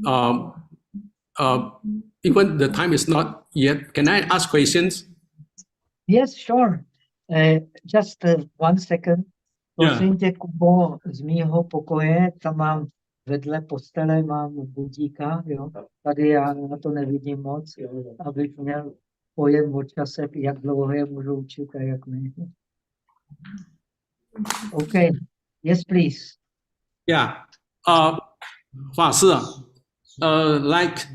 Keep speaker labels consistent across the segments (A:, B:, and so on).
A: um, even the time is not yet, can I ask questions?
B: Yes, sure. Just 1 second. Prosím tě, Kubo, z mýho pokoje, tam mám vedle postele mám budíka, jo. Tady já na to nevidím moc, abych měl pojem o čase, jak dlouho je můžu učit a jak ne. Okay. Yes, please.
A: Yeah. 法师啊, like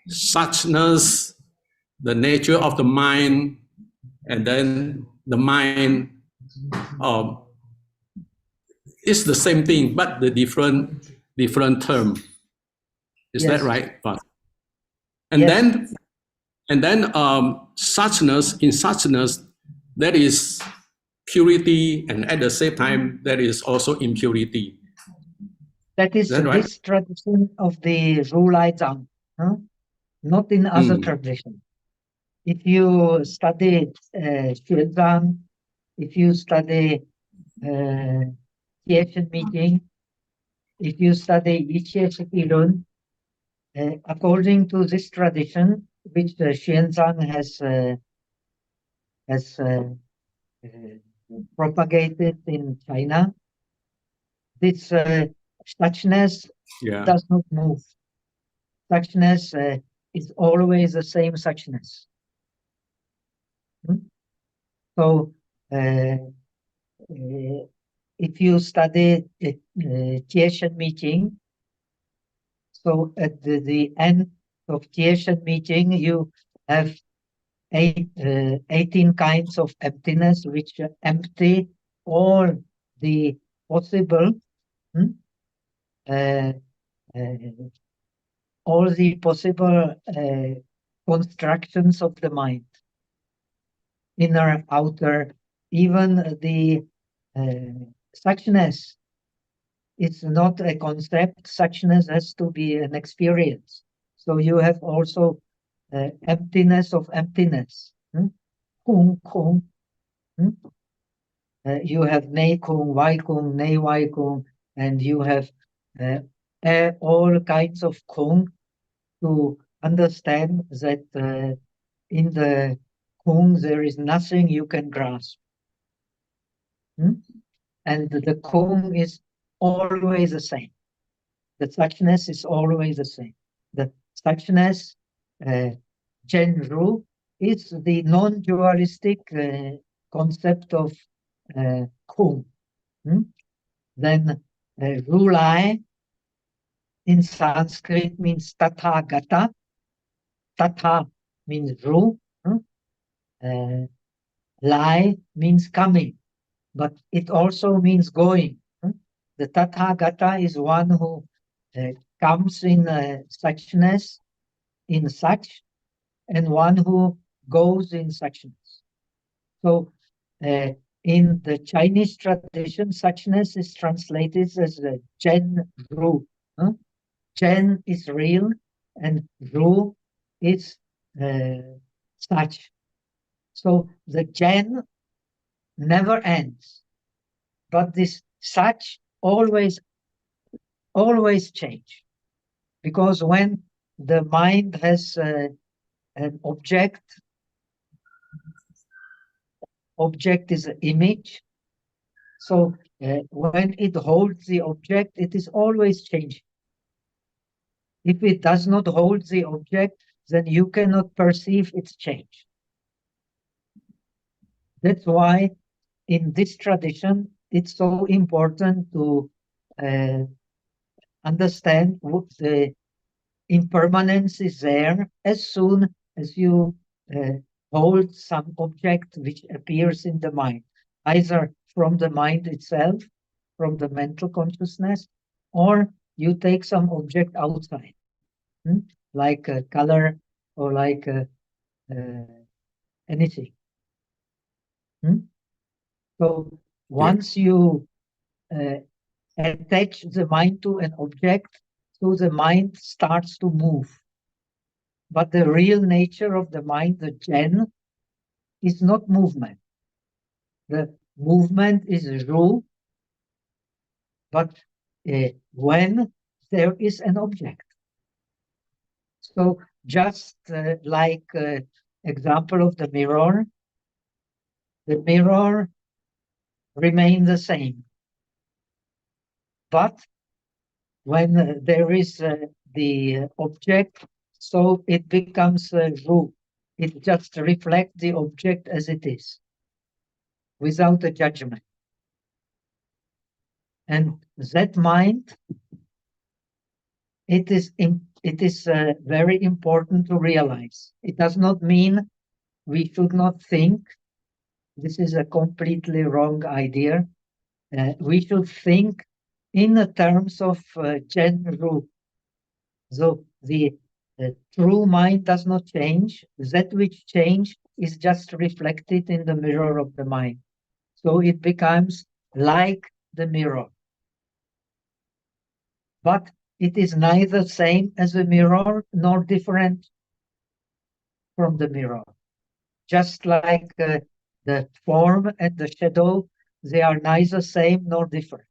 A: suchness, the nature of the mind, and then the mind is the same thing, but the different term. Is
B: Yes.
A: that right? And
B: Yes.
A: then suchness, in suchness, there is purity, and at the same time, there is also impurity.
B: That is
A: that
B: this
A: right?
B: tradition of the Rulai Zhang, huh? Not in other traditions. If you study Xuanzang, if you study Tieshen meeting, if you study Yiqie Shikirun, according to this tradition, which Xuanzang has propagated in China, this suchness does not move. Suchness is always the same suchness. So, if you study Tieshen meeting, so at the end of Tieshen meeting, you have 18 kinds of emptiness, which empty all the possible, constructions of the mind. Inner, outer, even the suchness. It's not a concept. Suchness has to be an experience. So you have also emptiness of emptiness. Kung, kung. You have nei kung, wai kung, nei wai kung, and you have all kinds of kung to understand that in the kung there is nothing you can grasp. And the kung is always the same. The suchness is always the same. The suchness, Zhenru, is the non-dualistic concept of kung. Then Rulai in Sanskrit means Tathagata. Tatha means Ru. Lai means coming, but it also means going. The Tathagata is one who comes in suchness, in such, and one who goes in suchness. So in the Chinese tradition, suchness is translated as Zhen Ru. Zhen is real, and Ru is such. So the Zhen never ends, but this such always change, because when the mind has an object is an image, so when it holds the object, it is always changing. If it does not hold the object, then you cannot perceive its change. That's why in this tradition it's so important to understand what the impermanence is there as soon as you hold some object which appears in the mind, either from the mind itself, from the mental consciousness, or you take some object outside, like a color or like anything. So once you attach the mind to an object, so the mind starts to move. But the real nature of the mind, the Zhen, is not movement. The movement is Ru, but when there is an object. So just like example of the mirror remains the same. But when there is the object, so it becomes Ru. It just reflects the object as it is, without a judgment. And that mind, it is very important to realize. It does not mean we should not think. This is a completely wrong idea. We should think in the terms of Ru. So the true mind does not change. That which changed is just reflected in the mirror of the mind. So it becomes like the mirror. But it is neither same as a mirror nor different from the mirror. Just like the form and the shadow, they are neither same nor different.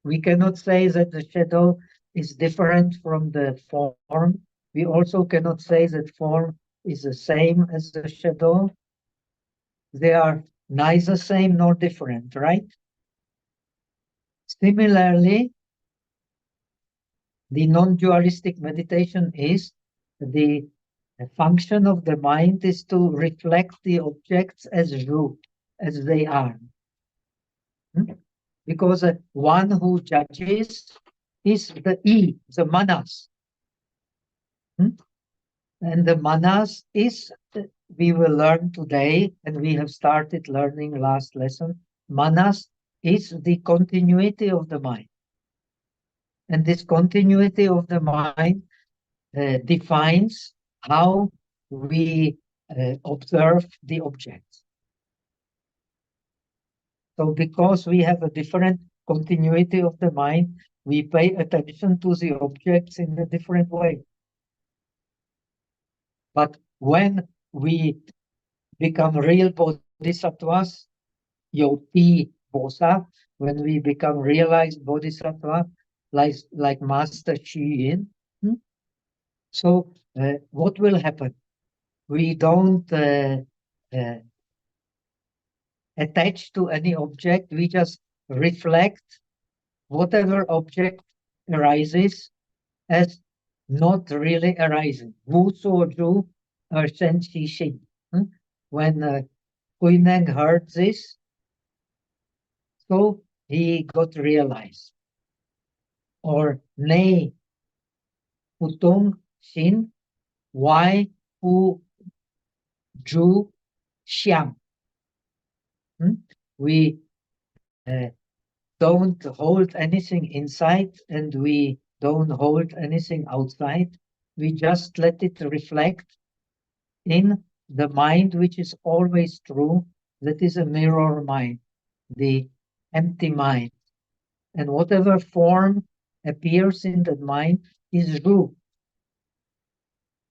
B: We cannot say that the shadow is different from the form. We also cannot say that form is the same as the shadow. They are neither same nor different, right? Similarly, the non-dualistic meditation is the function of the mind is to reflect the objects as Ru, as they are. Because one who judges is the the manas. And the manas is, we will learn today, and we have started learning last lesson, manas is the continuity of the mind. And this continuity of the mind defines how we observe the objects. So because we have a different continuity of the mind, we pay attention to the objects in a different way. But when we become real bodhisattvas, yoti bosa, when we become realized bodhisattva, like Master Xu Yin, so what will happen? We don't attach to any object, we just reflect whatever object arises as not really arising. Wu so ju shen qi xin. When Huineng heard this, so he got realized. Or nei putung xin, why hu ju xiang. We don't hold anything inside and we don't hold anything outside. We just let it reflect in the mind, which is always true. That is a mirror mind, the empty mind. And whatever form appears in the mind is Ru.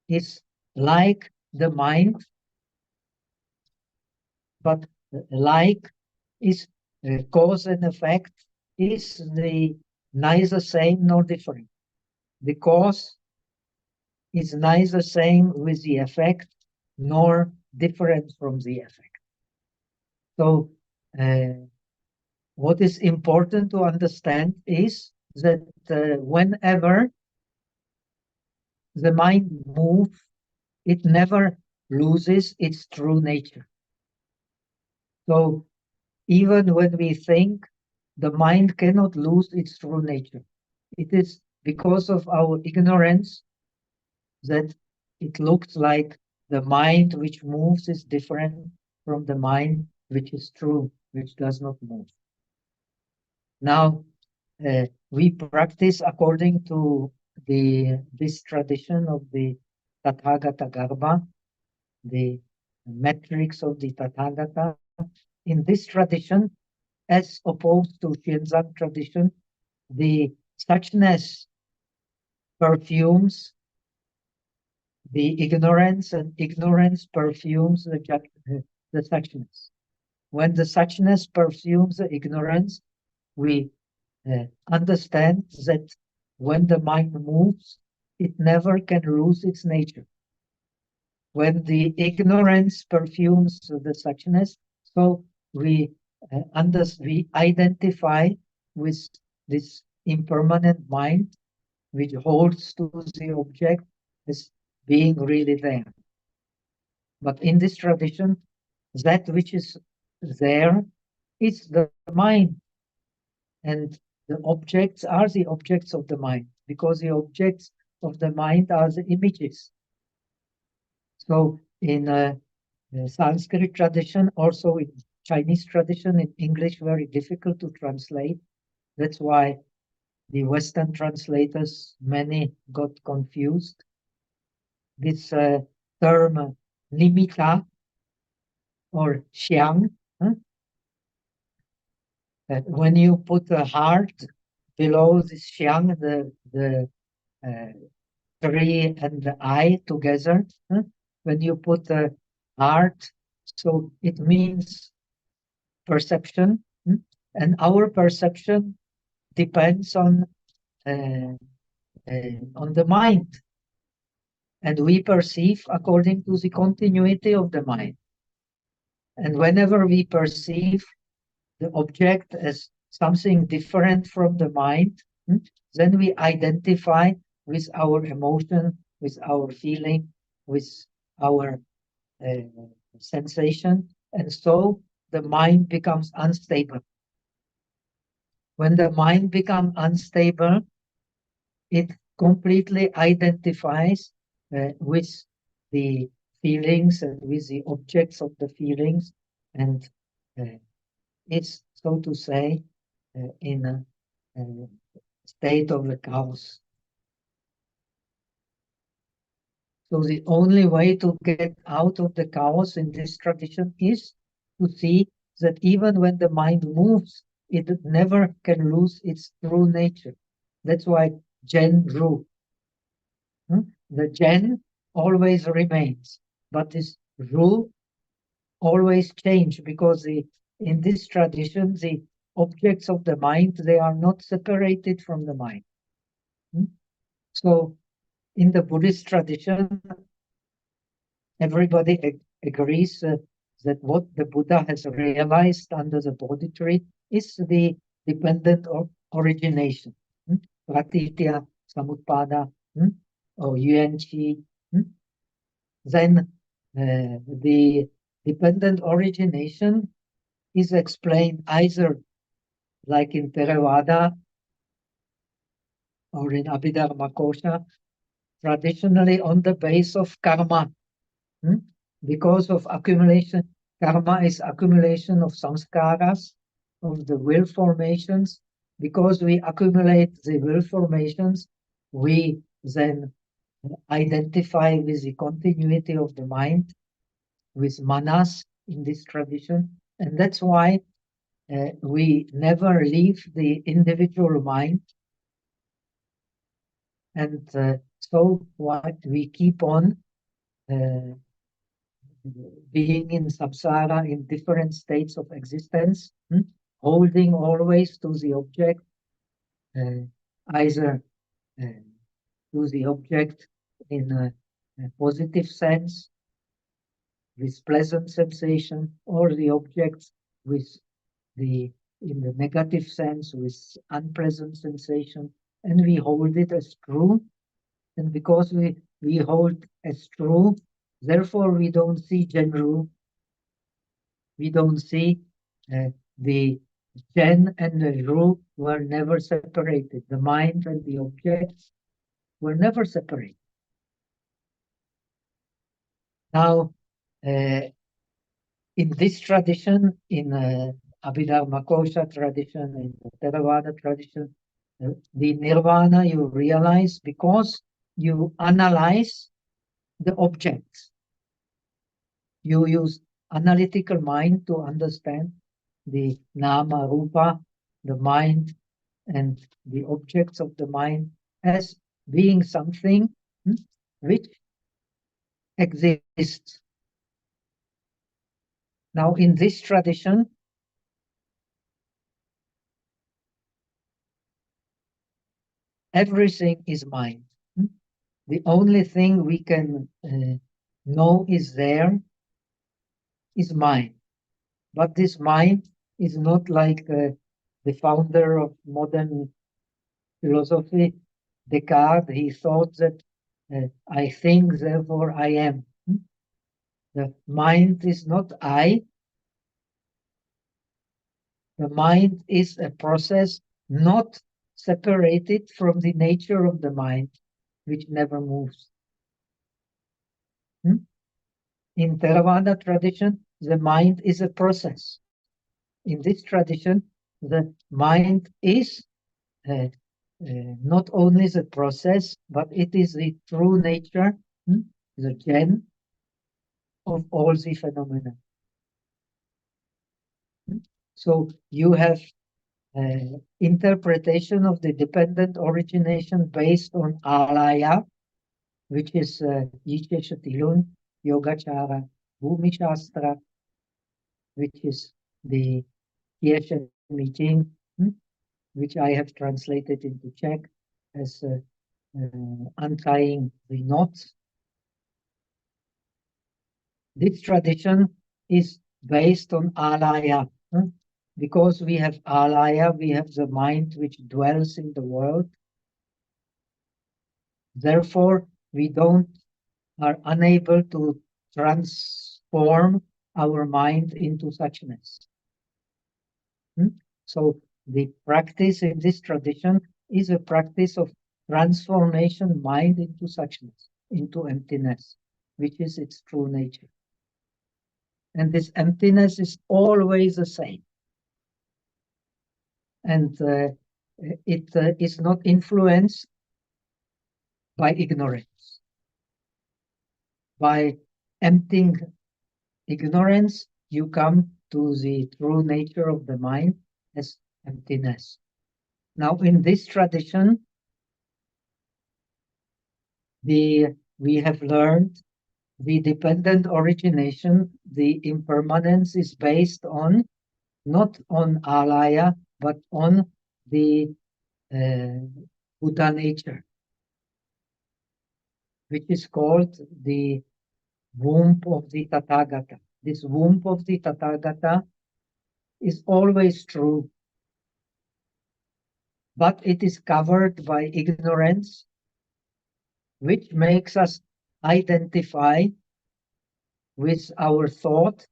B: It's like the mind, but like is cause and effect is the neither same nor different. The cause is neither same with the effect nor different from the effect. So what is important to understand is that whenever the mind moves, it never loses its true nature. So even when we think, the mind cannot lose its true nature. It is because of our ignorance that it looks like the mind which moves is different from the mind which is true, which does not move. Now, we practice according to this tradition of the Tathagata Garbha, the metrics of the Tathagata. In this tradition, as opposed to Xianzang tradition, the suchness perfumes the ignorance, and ignorance perfumes the suchness. When the suchness perfumes the ignorance, we understand that when the mind moves, it never can lose its nature. When the ignorance perfumes the suchness, so we we identify with this impermanent mind, which holds to the object as being really there. But in this tradition, that which is there is the mind, and the objects are the objects of the mind, because the objects of the mind are the images. So in Sanskrit tradition, also in Chinese tradition, in English, very difficult to translate. That's why the Western translators, many got confused. This term nimitta or xiang, when you put a heart below this xiang, the tree and the eye together, when you put a heart, so it means perception, and our perception depends on the mind, and we perceive according to the continuity of the mind. And whenever we perceive the object as something different from the mind, then we identify with our emotion, with our feeling, with our sensation, and so the mind becomes unstable. When the mind becomes unstable, it completely identifies with the feelings and with the objects of the feelings, and it's, so to say, in a state of the chaos. So the only way to get out of the chaos in this tradition is to see that even when the mind moves, it never can lose its true nature. That's why Jen Ru. The Jen always remains, but this Ru always change, because in this tradition, the objects of the mind, they are not separated from the mind. So in the Buddhist tradition, everybody agrees that what the Buddha has realized under the Bodhi tree is the dependent origination, Pratitya, Samutpada, or Yuan-Chi. Then the dependent origination is explained either like in Theravada or in Abhidharmakosha, traditionally on the base of karma. Because of accumulation, karma is accumulation of samskaras, of the will formations. Because we accumulate the will formations, we then identify with the continuity of the mind, with manas in this tradition. And that's why we never leave the individual mind. And so what we keep on being in samsara in different states of existence, holding always to the object, either to the object in a positive sense, with pleasant sensation, or the objects with in the negative sense, with unpleasant sensation, and we hold it as true. And because we hold as true, therefore we don't see Genru. We don't see the Gen and the Ru were never separated. The mind and the objects were never separated. Now, in this tradition, in Abhidharmakosha tradition, in the Theravada tradition, the nirvana you realize because you analyze the objects. You use analytical mind to understand the nama, rupa, the mind, and the objects of the mind as being something which exists. Now, in this tradition, everything is mind. The only thing we can know is there is mind. But this mind is not like the founder of modern philosophy, Descartes. He thought that I think, therefore I am. The mind is not I. The mind is a process not separated from the nature of the mind, which never moves. In Theravada tradition, the mind is a process. In this tradition, the mind is not only the process, but it is the true nature, the gen of all the phenomena. So you have interpretation of the dependent origination based on alaya, which is Yiche Shatilun, Yogacara, Bhumi Shastra, which is the Kieshe Mijing, which I have translated into Czech as untying the knots. This tradition is based on alaya. Because we have alaya, we have the mind which dwells in the world. Therefore, we are unable to transform our mind into suchness. So the practice in this tradition is a practice of transformation mind into suchness, into emptiness, which is its true nature. And this emptiness is always the same. And it is not influenced by ignorance. By emptying ignorance, you come to the true nature of the mind as emptiness. Now, in this tradition, we have learned the dependent origination, the impermanence is based on, not on alaya, but on the Buddha nature, which is called the womb of the Tathagata. This womb of the Tathagata is always true, but it is covered by ignorance, which makes us identify with our thought.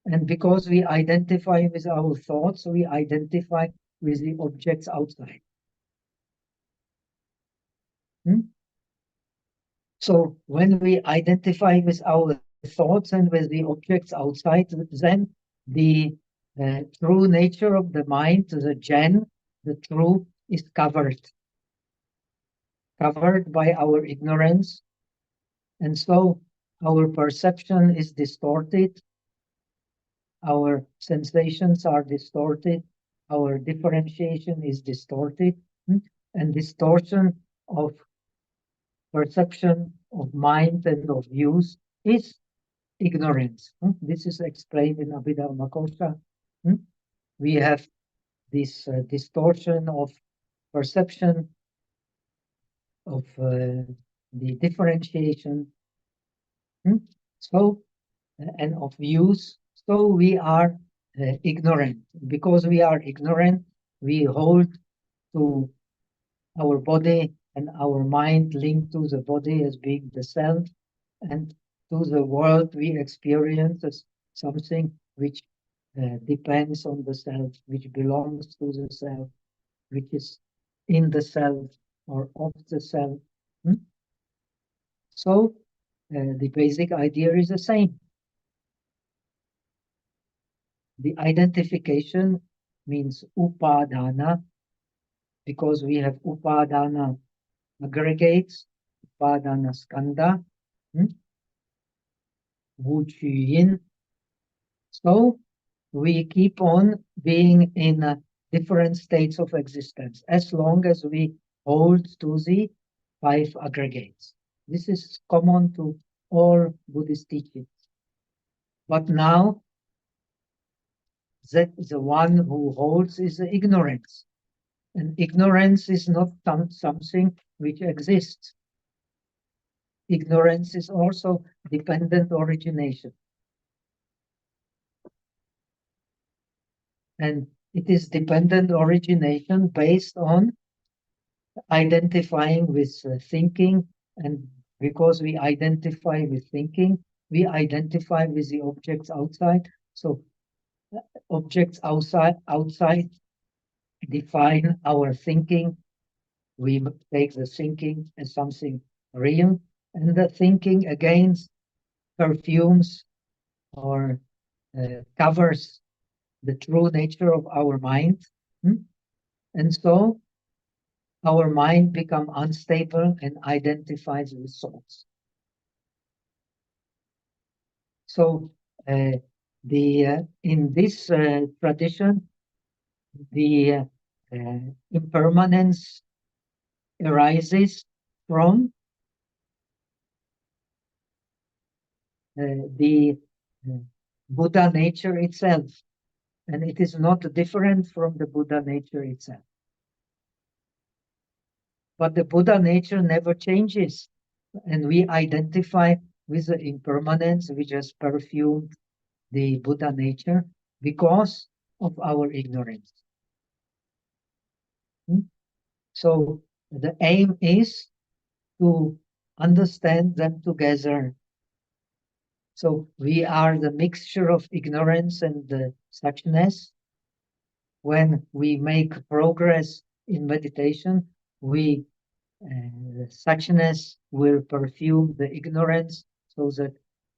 B: And because we identify with our thoughts, we identify with the objects outside. So when we identify with our thoughts and with the objects outside, then the true nature of the mind, the gen, the true, is covered by our ignorance. And so our perception is distorted, our sensations are distorted, our differentiation is distorted, and distortion of perception of mind and of views is ignorance. This is explained in Abhidharma Kosha. We have this distortion of perception, of the differentiation, so and of views. So we are ignorant. Because we are ignorant, we hold to our body and our mind linked to the body as being the self, and to the world we experience as something which depends on the self, which belongs to the self, which is in the self or of the self. So the basic idea is the same. The identification means upadana, because we have upadana aggregates, upadana skandha, wuchuyin. So we keep on being in different states of existence as long as we hold to the 5 aggregates. This is common to all Buddhist teachings. But now that the one who holds is the ignorance. And ignorance is not something which exists. Ignorance is also dependent origination. And it is dependent origination based on identifying with thinking. And because we identify with thinking, we identify with the objects outside. So objects outside define our thinking. We take the thinking as something real, and the thinking against perfumes or covers the true nature of our mind. And so our mind becomes unstable and identifies with thoughts. So in this tradition, the impermanence arises from the Buddha nature itself, and it is not different from the Buddha nature itself. But the Buddha nature never changes, and we identify with the impermanence which has perfumed the Buddha nature because of our ignorance. So the aim is to understand them together. So we are the mixture of ignorance and the suchness. When we make progress in meditation, suchness will perfume the ignorance so that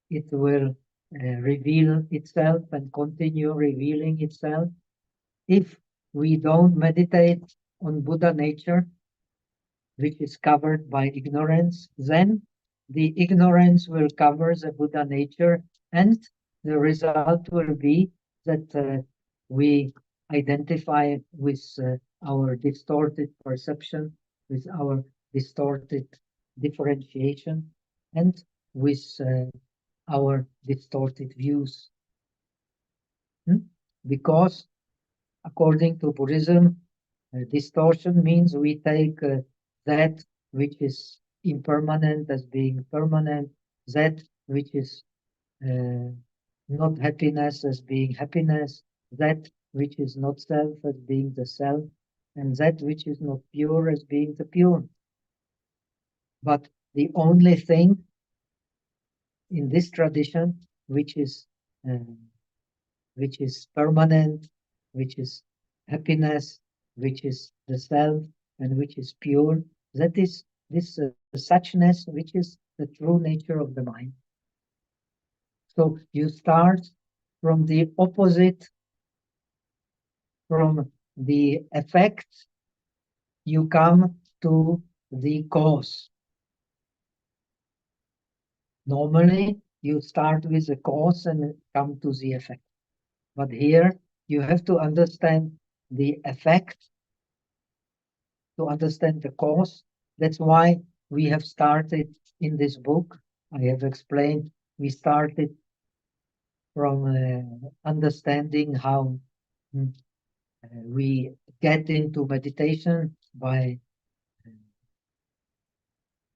B: it will reveal itself and continue revealing itself. If we don't meditate on Buddha nature, which is covered by ignorance, then the ignorance will cover the Buddha nature, and the result will be that we identify with our distorted perception, with our distorted differentiation, and with our distorted views. Because according to Buddhism, distortion means we take that which is impermanent as being permanent, that which is not happiness as being happiness, that which is not self as being the self, and that which is not pure as being the pure. But the only thing in this tradition which is permanent, which is happiness, which is the self, and which is pure, that is this suchness, which is the true nature of the mind. So you start from the opposite, from the effect, you come to the cause. Normally, you start with the cause and come to the effect. But here, you have to understand the effect to understand the cause. That's why we have started in this book. I have explained we started from understanding how we get into meditation by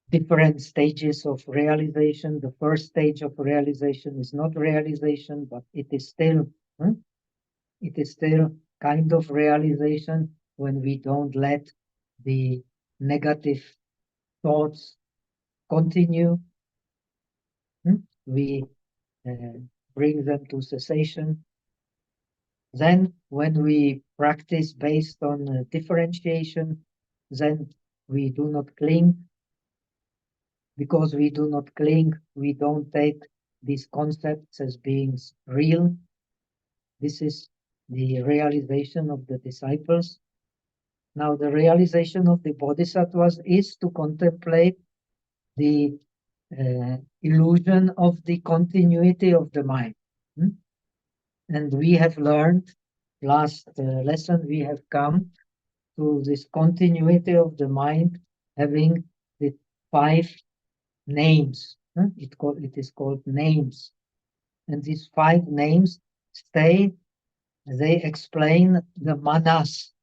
B: different stages of realization. The first stage of realization is not realization, but it is still kind of realization when we don't let the negative thoughts continue. We bring them to cessation. Then when we practice based on differentiation, then we do not cling. Because we do not cling, we don't take these concepts as being real. This is the realization of the disciples. Now, the realization of the bodhisattvas is to contemplate the illusion of the continuity of the mind. And we have learned, last lesson, we have come to this continuity of the mind having the 5 names. It is called names. And these 5 names they explain the manas.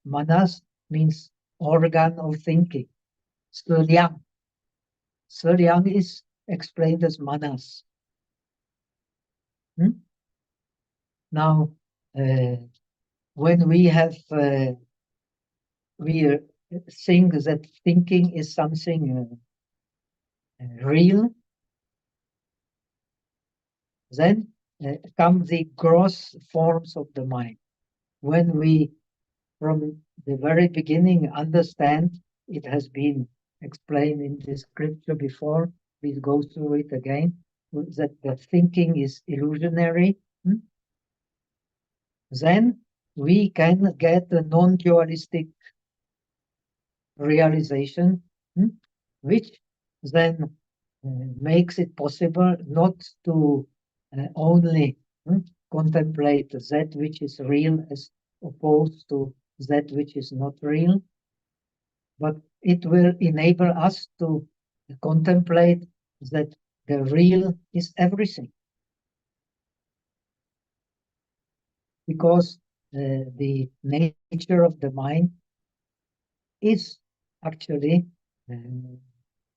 B: Manas means organ of thinking. Suryang. Suryang is explained as manas. Now, when we have we think that thinking is something real, then come the gross forms of the mind. When we, from the very beginning, understand, it has been explained in the scripture before, we go through it again, that the thinking is illusionary, then we can get a non-dualistic realization, which then makes it possible not to only contemplate that which is real as opposed to that which is not real, but it will enable us to contemplate that the real is everything. Because the nature of the mind is actually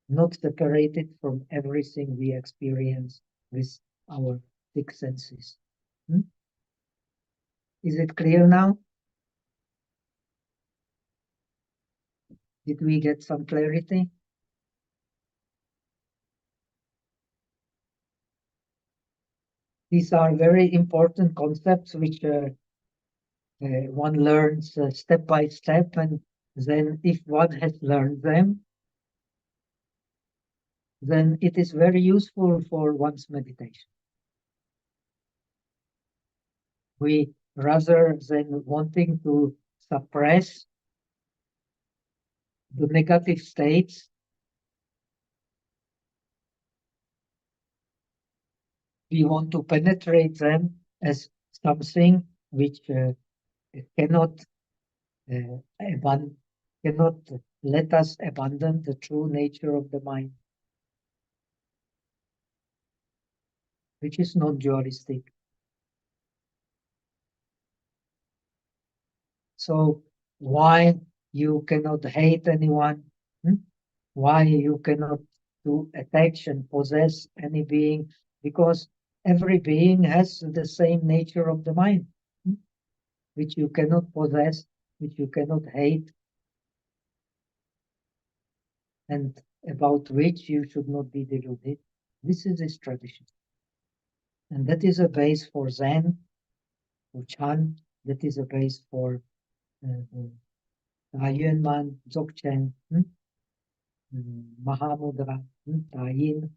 B: not separated from everything we experience with our six senses. Is it clear now? Did we get some clarity? These are very important concepts which one learns step by step, and then if one has learned them, then it is very useful for one's meditation. We, rather than wanting to suppress the negative states, we want to penetrate them as something which cannot cannot let us abandon the true nature of the mind, which is not dualistic. So why you cannot hate anyone? Why you cannot do attach and possess any being? Because every being has the same nature of the mind, which you cannot possess, which you cannot hate, and about which you should not be deluded. This is this tradition. And that is a base for Zen, for Chan, that is a base for Yunman, Dzogchen, Mahamudra, Dayin,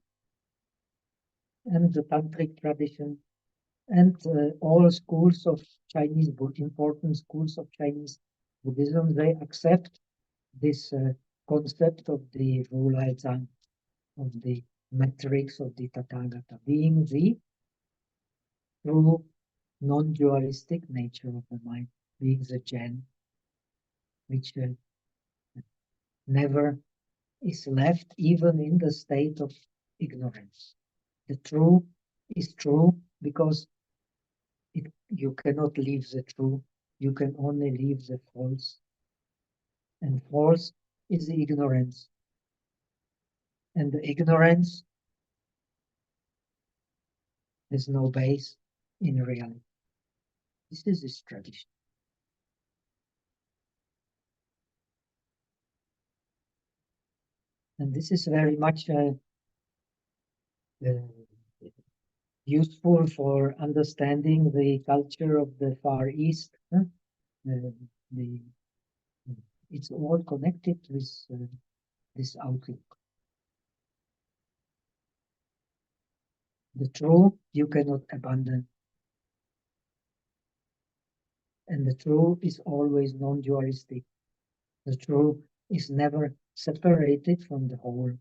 B: and the Tantric tradition, and all schools of Chinese, important schools of Chinese Buddhism, they accept this concept of the Rulai Zhang, of the metrics of the Tathagata, being the true non-dualistic nature of the mind, being the Zen, which never is left even in the state of ignorance. The true is true because you cannot leave the true, you can only leave the false. And false is the ignorance. And the ignorance has no base in reality. This is this tradition. And this is very much useful for understanding the culture of the Far East. It's all connected with this outlook. The true you cannot abandon. And the true is always non-dualistic. The true is never separated from the whole.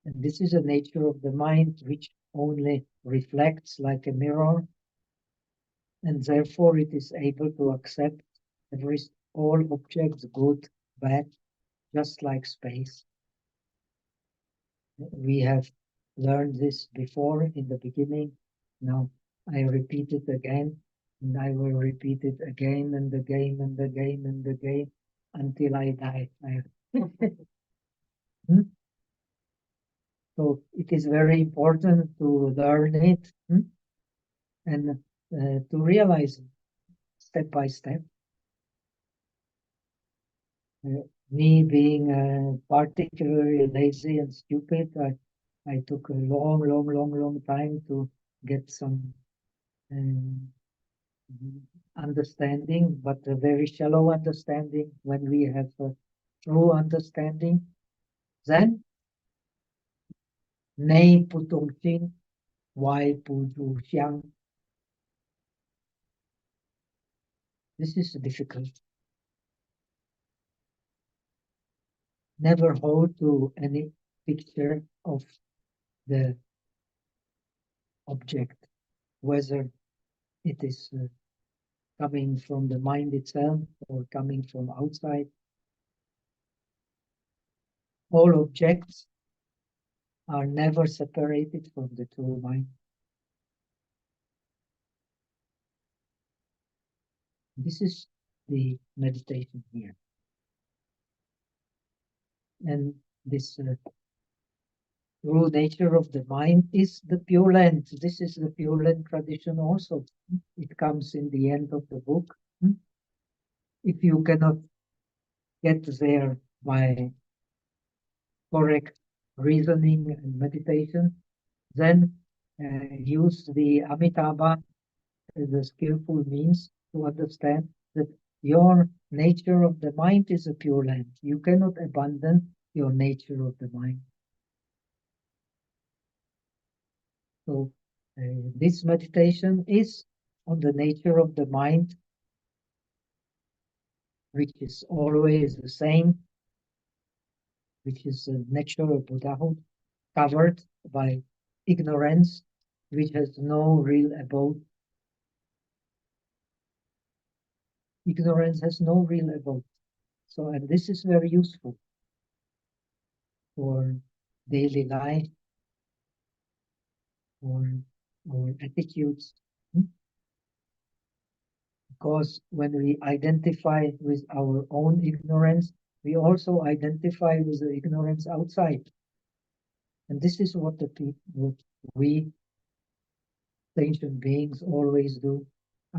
B: And this is a nature of the mind which only reflects like a mirror, and therefore it is able to accept all objects, good, bad, just like space. We have learned this before in the beginning. Now I repeat it again. And I will repeat it again and again and again and again until I die. So it is very important to learn it and to realize it step by step. Me being particularly lazy and stupid, I took a long time to get some understanding, but a very shallow understanding. When we have a true understanding, then nei putung chin, why pu xiang. This is difficult. Never hold to any picture of the object, whether it is coming from the mind itself or coming from outside. All objects are never separated from the true mind. This is the meditation here. And this true nature of the mind is the Pure Land. This is the Pure Land tradition also. It comes in the end of the book. If you cannot get there by correct reasoning and meditation, then use the Amitabha as a skillful means to understand that your nature of the mind is a Pure Land. You cannot abandon your nature of the mind. So this meditation is on the nature of the mind, which is always the same, which is the natural Buddhahood, covered by ignorance, which has no real abode. Ignorance has no real abode. So, and this is very useful for daily life, for our attitudes. Because when we identify with our own ignorance, we also identify with the ignorance outside. And this is what what we sentient beings always do,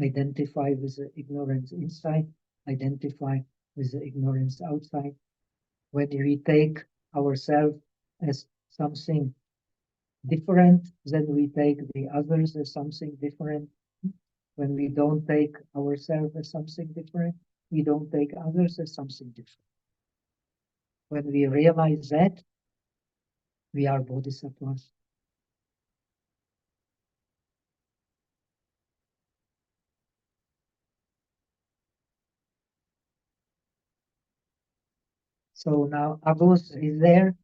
B: identify with the ignorance inside, identify with the ignorance outside. When we take ourselves as something different, then we take the others as something different. When we don't take ourselves as something different, we don't take others as something different. When we realize that, we are bodhisattvas. So now Agus is there.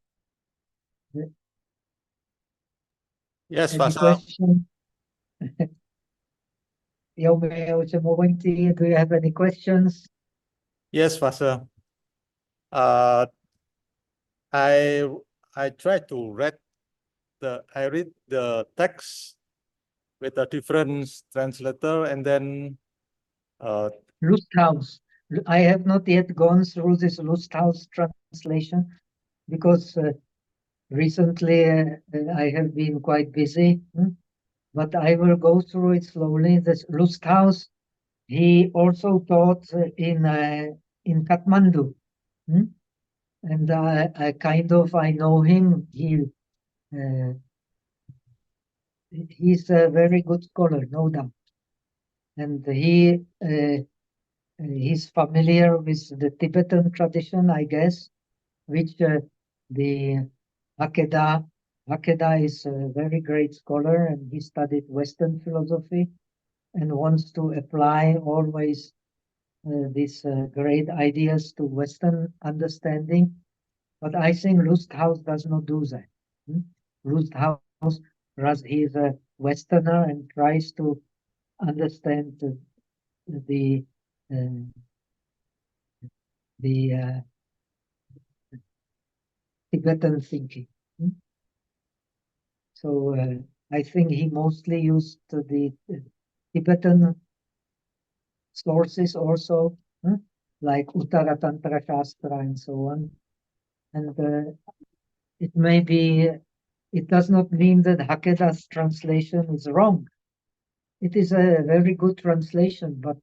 C: Yes,
B: Any
C: Pastor.
B: question? Do you have any questions?
C: Yes, Pastor. I try to read the text with a different translator, and then
B: Lusthaus. I have not yet gone through this Lusthaus translation because recently I have been quite busy, but I will go through it slowly. This Lusthaus, he also taught in Kathmandu, and I know him. He's a very good scholar, no doubt, and he's familiar with the Tibetan tradition, I guess, which the Hakeda is a very great scholar, and he studied Western philosophy and wants to apply always these great ideas to Western understanding. But I think Lusthaus does not do that. Lusthaus, he is a Westerner and tries to understand the Tibetan thinking. So I think he mostly used the Tibetan sources also, like Uttara Tantra Shastra and so on. And it may be, it does not mean that Hakeda's translation is wrong. It is a very good translation, but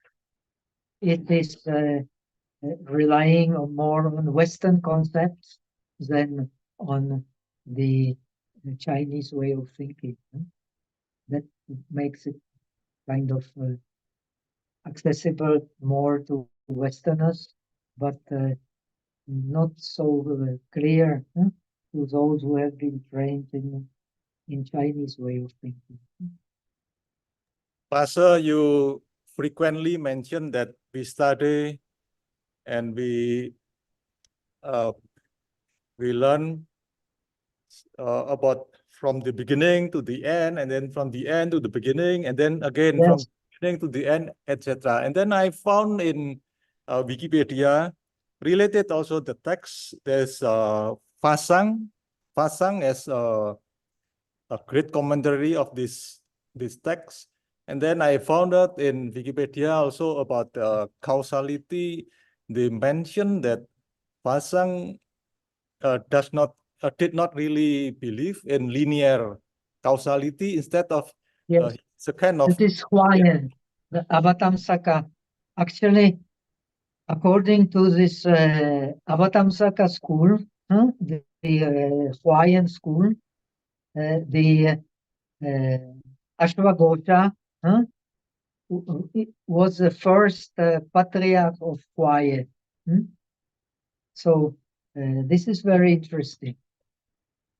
B: it is relying on more on Western concepts than on the Chinese way of thinking. That makes it kind of accessible more to Westerners, but not so clear to those who have been trained in Chinese way of thinking.
C: Pastor, you frequently mention that we study and we learn about from the beginning to the end, and then from the end to the beginning, and then again from
B: Yes.
C: the beginning to the end, etc. And then I found in Wikipedia, related also the text, there's Fasang as a great commentary of this text. And then I found out in Wikipedia also about causality. They mentioned that Fasang did not really believe in linear causality. Instead of
B: Yes.
C: it's a kind of
B: It is Huayan, the Avatamsaka. Actually, according to this Avatamsaka school, the Huayan school, the Ashwagosha was the first patriarch of Huayan. So this is very interesting.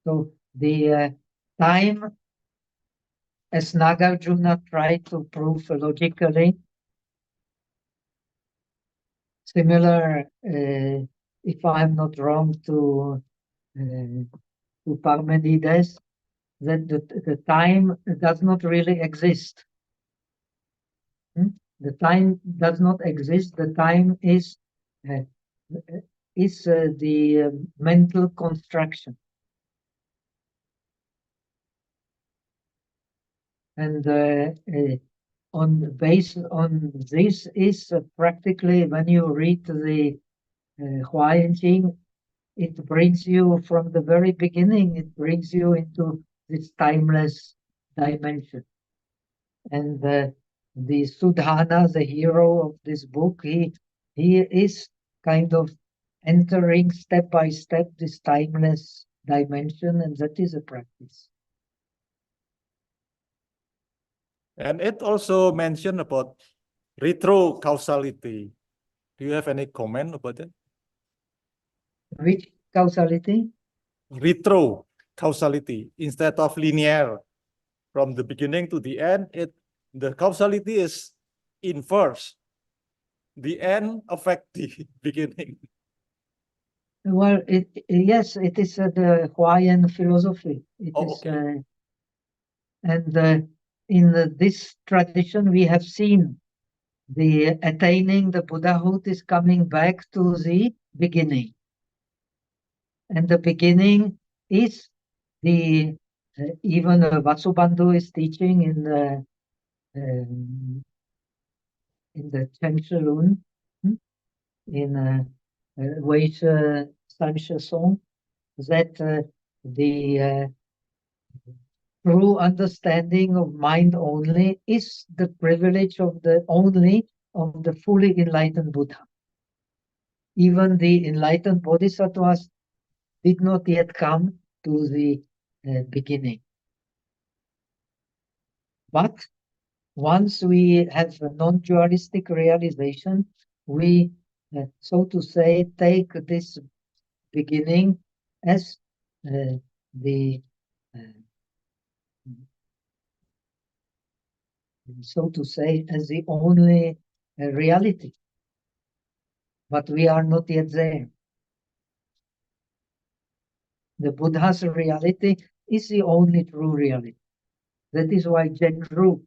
B: So the time, as Nagarjuna tried to prove logically, similar, if I'm not wrong, to Parmenides, that the time does not really exist. The time does not exist. The time is the mental construction. And based on this is practically, when you read the Huayan Jing, it brings you from the very beginning, it brings you into this timeless dimension. And the Sudhana, the hero of this book, he is kind of entering step by step this timeless dimension, and that is a practice.
C: And it also mentioned about retro causality. Do you have any comment about it?
B: Which causality?
C: Retro causality instead of linear from the beginning to the end. The causality is inverse. The end affect the beginning.
B: Well, yes, it is the Hawaiian philosophy. It is,
C: okay.
B: And in this tradition, we have seen the attaining the Buddhahood is coming back to the beginning, and the beginning is the even Vasubandhu is teaching in the Chengshilun, in Weisha Sanshya Song, that the true understanding of mind only is the privilege of the fully enlightened Buddha. Even the enlightened bodhisattvas did not yet come to the beginning. But once we have a non-dualistic realization, we, so to say, take this beginning as the so to say, as the only reality. But we are not yet there. The Buddha's reality is the only true reality. That is why Genru,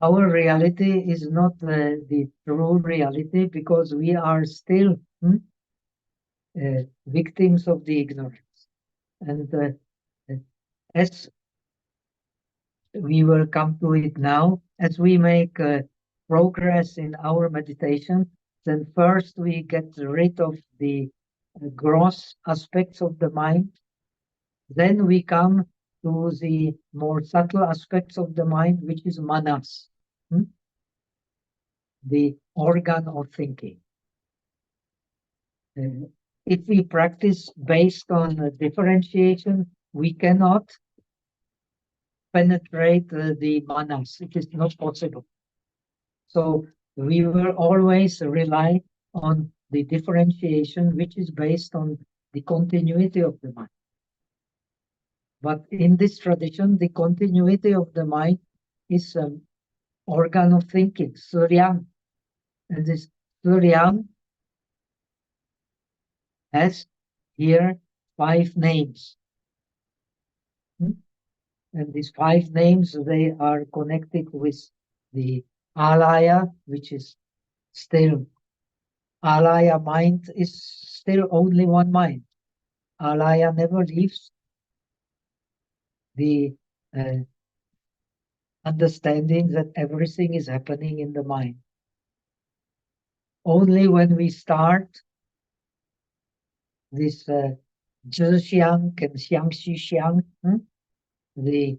B: our reality is not the true reality, because we are still victims of the ignorance. And as we will come to it now, as we make progress in our meditation, then first we get rid of the gross aspects of the mind. Then we come to the more subtle aspects of the mind, which is manas, the organ of thinking. If we practice based on differentiation, we cannot penetrate the manas. It is not possible. So we will always rely on the differentiation, which is based on the continuity of the mind. But in this tradition, the continuity of the mind is an organ of thinking, Suryam. And this Suryam has here 5 names. And these 5 names, they are connected with the alaya, which is still, alaya mind is still only one mind. Alaya never leaves the understanding that everything is happening in the mind. Only when we start this Zhixiang and Xiangxixiang, the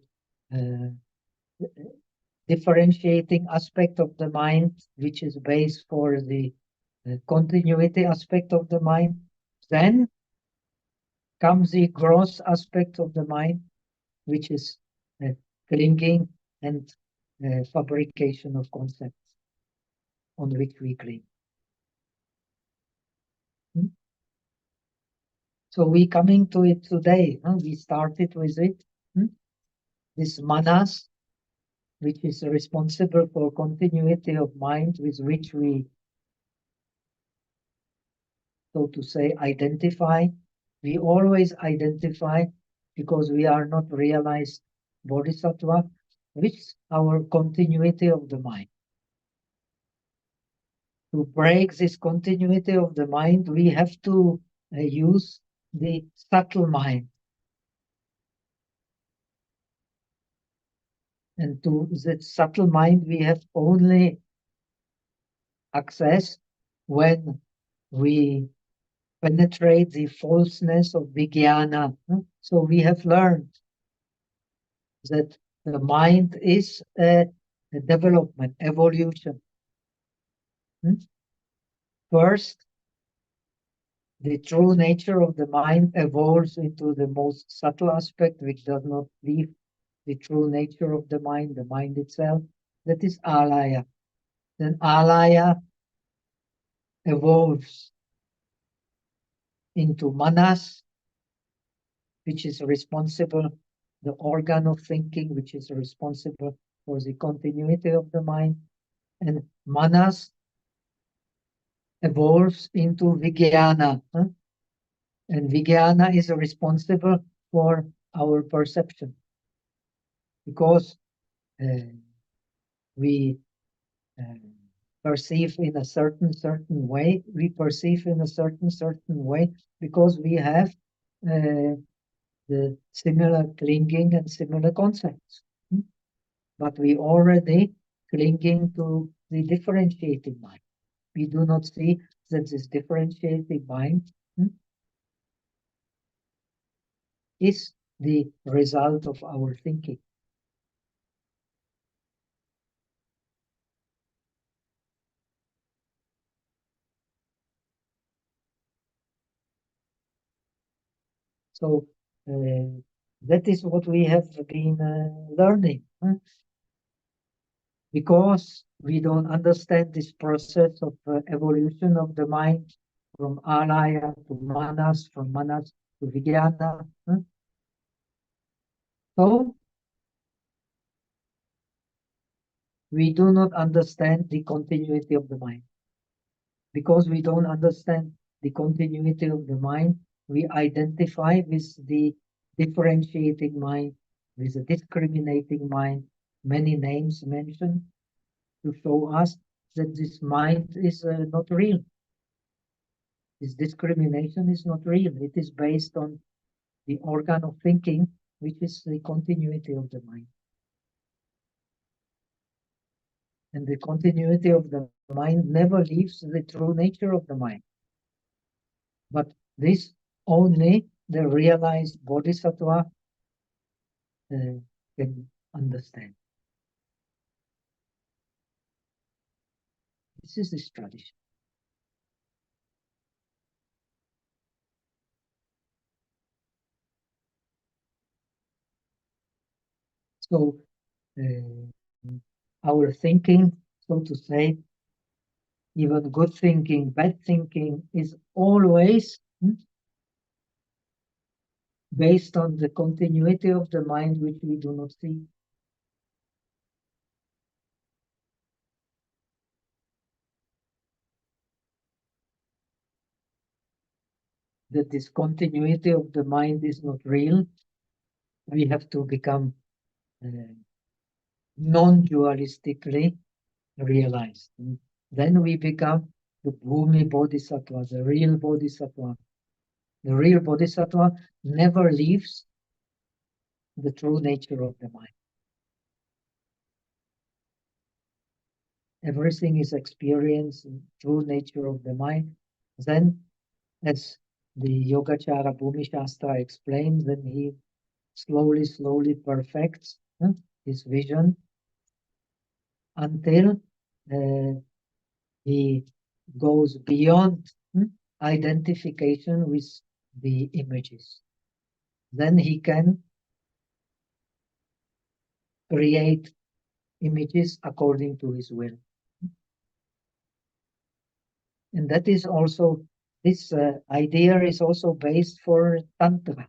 B: differentiating aspect of the mind, which is based for the continuity aspect of the mind, then comes the gross aspect of the mind, which is clinging and fabrication of concepts on which we cling. So we coming to it today. We started with it. This manas, which is responsible for continuity of mind, with which we, so to say, identify. We always identify because we are not realized bodhisattva, which is our continuity of the mind. To break this continuity of the mind, we have to use the subtle mind. And to that subtle mind, we have only access when we penetrate the falseness of vijnana. So we have learned that the mind is a development, evolution. First, the true nature of the mind evolves into the most subtle aspect, which does not leave the true nature of the mind itself. That is alaya. Then alaya evolves into manas, which is responsible, the organ of thinking, which is responsible for the continuity of the mind. And manas evolves into vijnana. And vijnana is responsible for our perception. Because we perceive in a certain way, we perceive in a certain way because we have the similar clinging and similar concepts. But we already clinging to the differentiating mind. We do not see that this differentiating mind is the result of our thinking. So that is what we have been learning. Because we don't understand this process of evolution of the mind from alaya to manas, from manas to vijnana. So we do not understand the continuity of the mind. Because we don't understand the continuity of the mind, we identify with the differentiating mind, with the discriminating mind, many names mentioned to show us that this mind is not real. This discrimination is not real. It is based on the organ of thinking, which is the continuity of the mind. And the continuity of the mind never leaves the true nature of the mind. But this only the realized bodhisattva can understand. This is this tradition. So our thinking, so to say, even good thinking, bad thinking, is always based on the continuity of the mind which we do not see. That this continuity of the mind is not real. We have to become non-dualistically realized. And then we become the Bhumi Bodhisattva, the real Bodhisattva. The real Bodhisattva never leaves the true nature of the mind. Everything is experienced in true nature of the mind. Then, as the Yogacara Bhumi Shastra explains, then he slowly perfects his vision until he goes beyond identification with the images. Then he can create images according to his will. And that is also, this idea is also based for Tantra.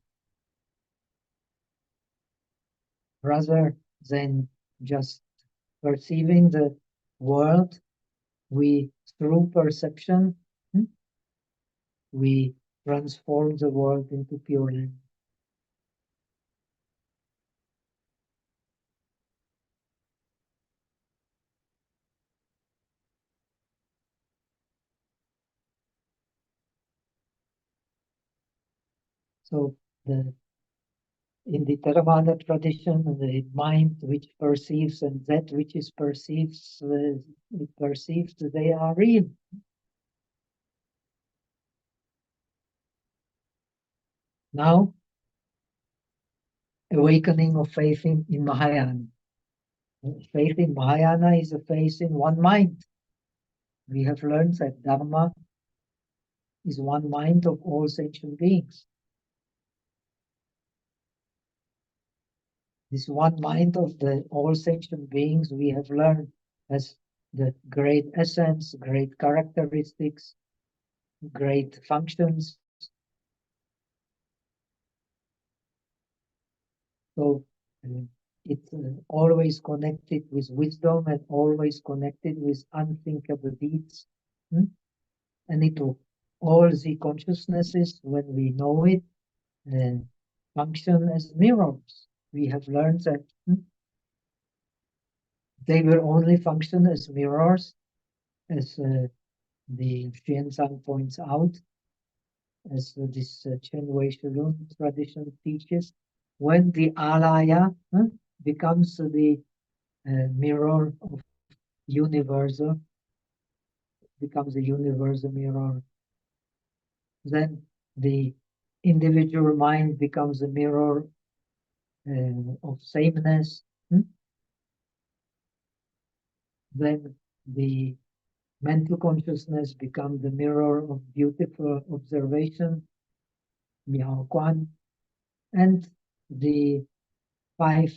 B: Rather than just perceiving the world, we, through perception, we transform the world into pure light. So in the Theravada tradition, the mind which perceives and that which is perceived, they are real. Now, awakening of faith in Mahayana. Faith in Mahayana is a faith in one mind. We have learned that Dharma is one mind of all sentient beings. This one mind of the all sentient beings we have learned as the great essence, great characteristics, great functions. So it's always connected with wisdom and always connected with unthinkable deeds. And it will, all the consciousnesses, when we know it, function as mirrors. We have learned that they will only function as mirrors, as the Xuanzang points out, as this Chen Wei Shilun tradition teaches, when the alaya becomes the mirror of universal, becomes a universal mirror, then the individual mind becomes a mirror of sameness. Then the mental consciousness becomes the mirror of beautiful observation, Miao Quan, and the five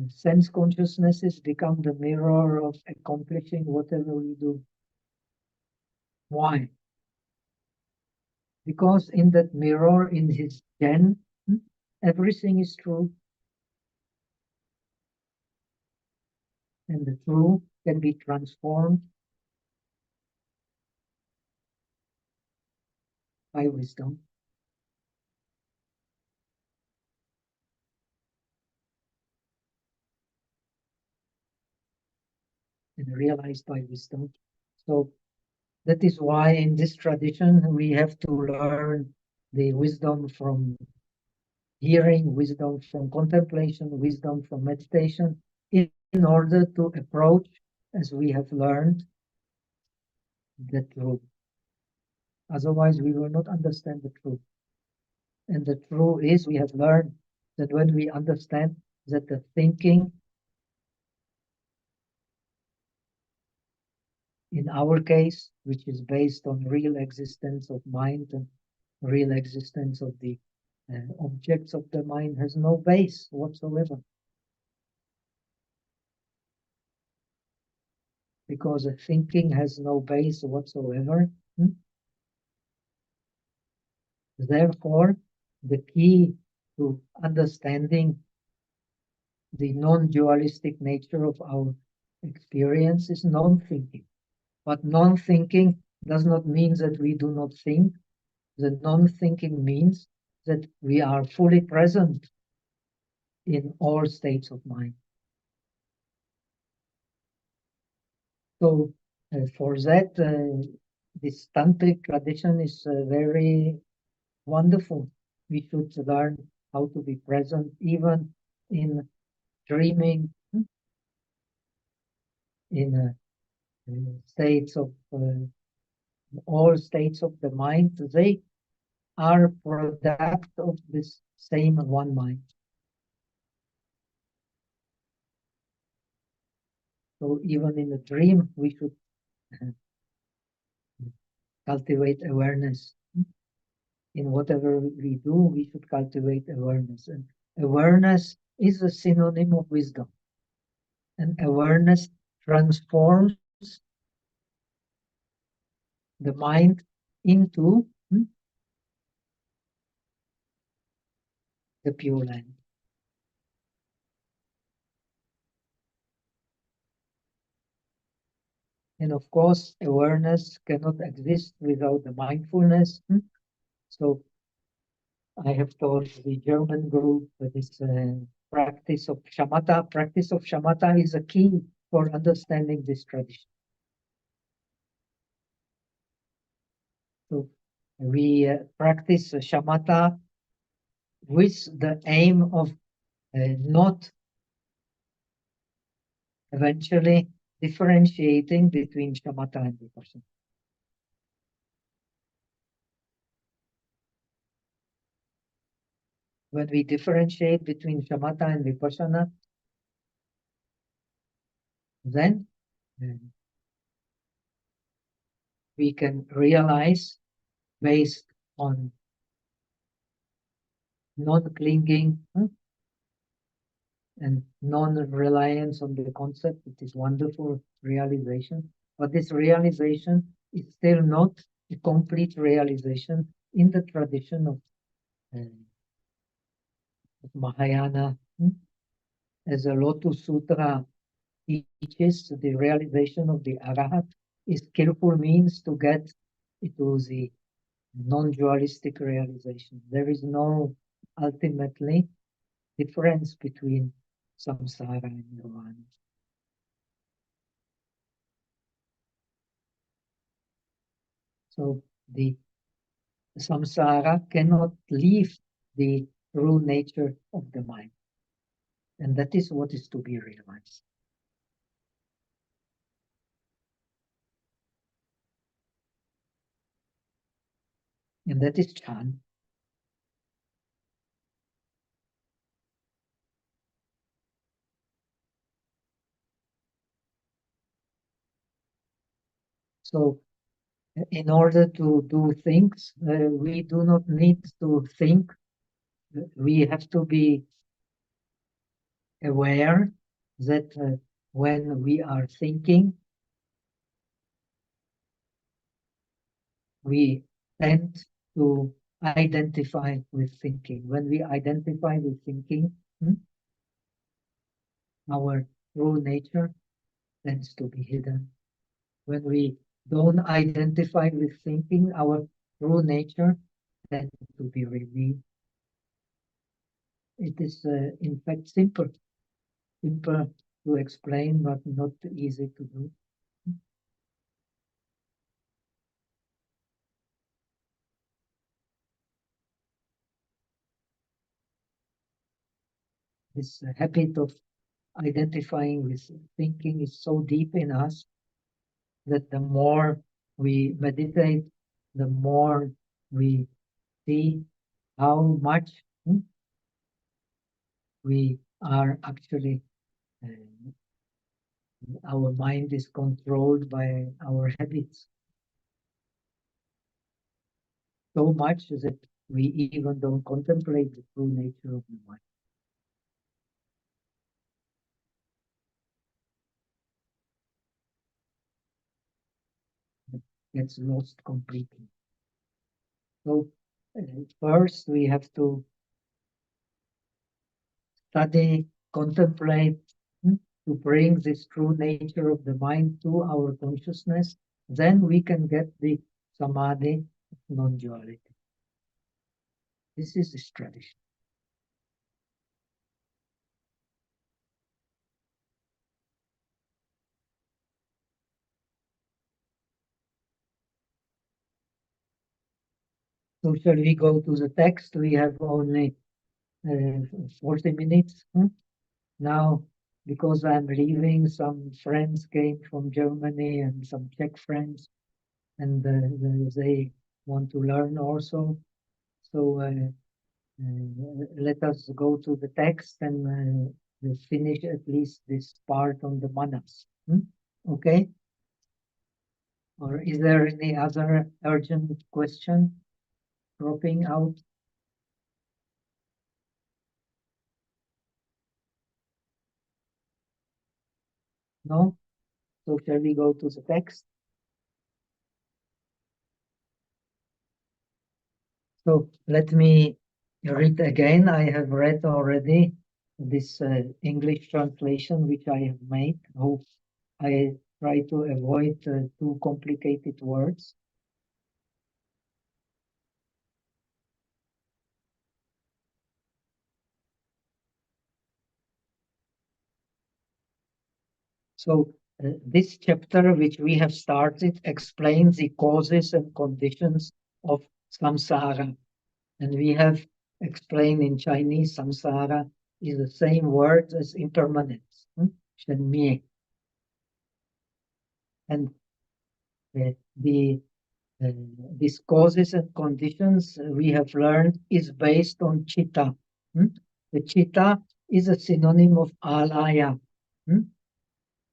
B: sense consciousnesses become the mirror of accomplishing whatever we do. Why? Because in that mirror, in his Zen, everything is true. And the true can be transformed by wisdom. And realized by wisdom. So that is why in this tradition we have to learn the wisdom from hearing, wisdom from contemplation, wisdom from meditation, in order to approach as we have learned the truth. Otherwise, we will not understand the truth. And the truth is, we have learned that when we understand that the thinking, in our case, which is based on real existence of mind and real existence of the objects of the mind, has no base whatsoever. Because the thinking has no base whatsoever. Therefore, the key to understanding the non-dualistic nature of our experience is non-thinking. But non-thinking does not mean that we do not think. The non-thinking means that we are fully present in all states of mind. So for that, this tantric tradition is very wonderful. We should learn how to be present even in dreaming, in states of all states of the mind. They are product of this same one mind. So even in a dream, we should cultivate awareness. In whatever we do, we should cultivate awareness. And awareness is a synonym of wisdom. And awareness transforms the mind into the Pure Land. And of course, awareness cannot exist without the mindfulness. So I have taught the German group that this practice of shamatha. Practice of shamatha is a key for understanding this tradition. So we practice shamatha with the aim of not eventually differentiating between shamatha and vipassana. When we differentiate between shamatha and vipassana, then we can realize, based on non-clinging and non-reliance on the concept, it is wonderful realization. But this realization is still not a complete realization in the tradition of Mahayana. As the Lotus Sutra teaches, the realization of the Arahat is skillful means to get into the non-dualistic realization. There is no ultimately difference between samsara and nirvana. So the samsara cannot leave the true nature of the mind. And that is what is to be realized. And that is Chan. So in order to do things, we do not need to think. We have to be aware that when we are thinking, we tend to identify with thinking. When we identify with thinking, our true nature tends to be hidden. When we don't identify with thinking, our true nature tends to be revealed. It is, in fact, simple to explain, but not easy to do. This habit of identifying with thinking is so deep in us that the more we meditate, the more we see how much we are actually, our mind is controlled by our habits. So much that we even don't contemplate the true nature of the mind. It gets lost completely. So first we have to study, contemplate, to bring this true nature of the mind to our consciousness. Then we can get the samadhi of non-duality. This is this tradition. So shall we go to the text? We have only 40 minutes. Now, because I'm leaving, some friends came from Germany and some Czech friends, and they want to learn also. So let us go to the text and finish at least this part on the manas. Okay? Or is there any other urgent question dropping out? No? So shall we go to the text? So let me read again. I have read already this English translation which I have made. Hope I try to avoid too complicated words. So this chapter which we have started explains the causes and conditions of samsara. And we have explained in Chinese, samsara is the same word as impermanence, shenmie. And these causes and conditions we have learned is based on chitta. The chitta is a synonym of alaya.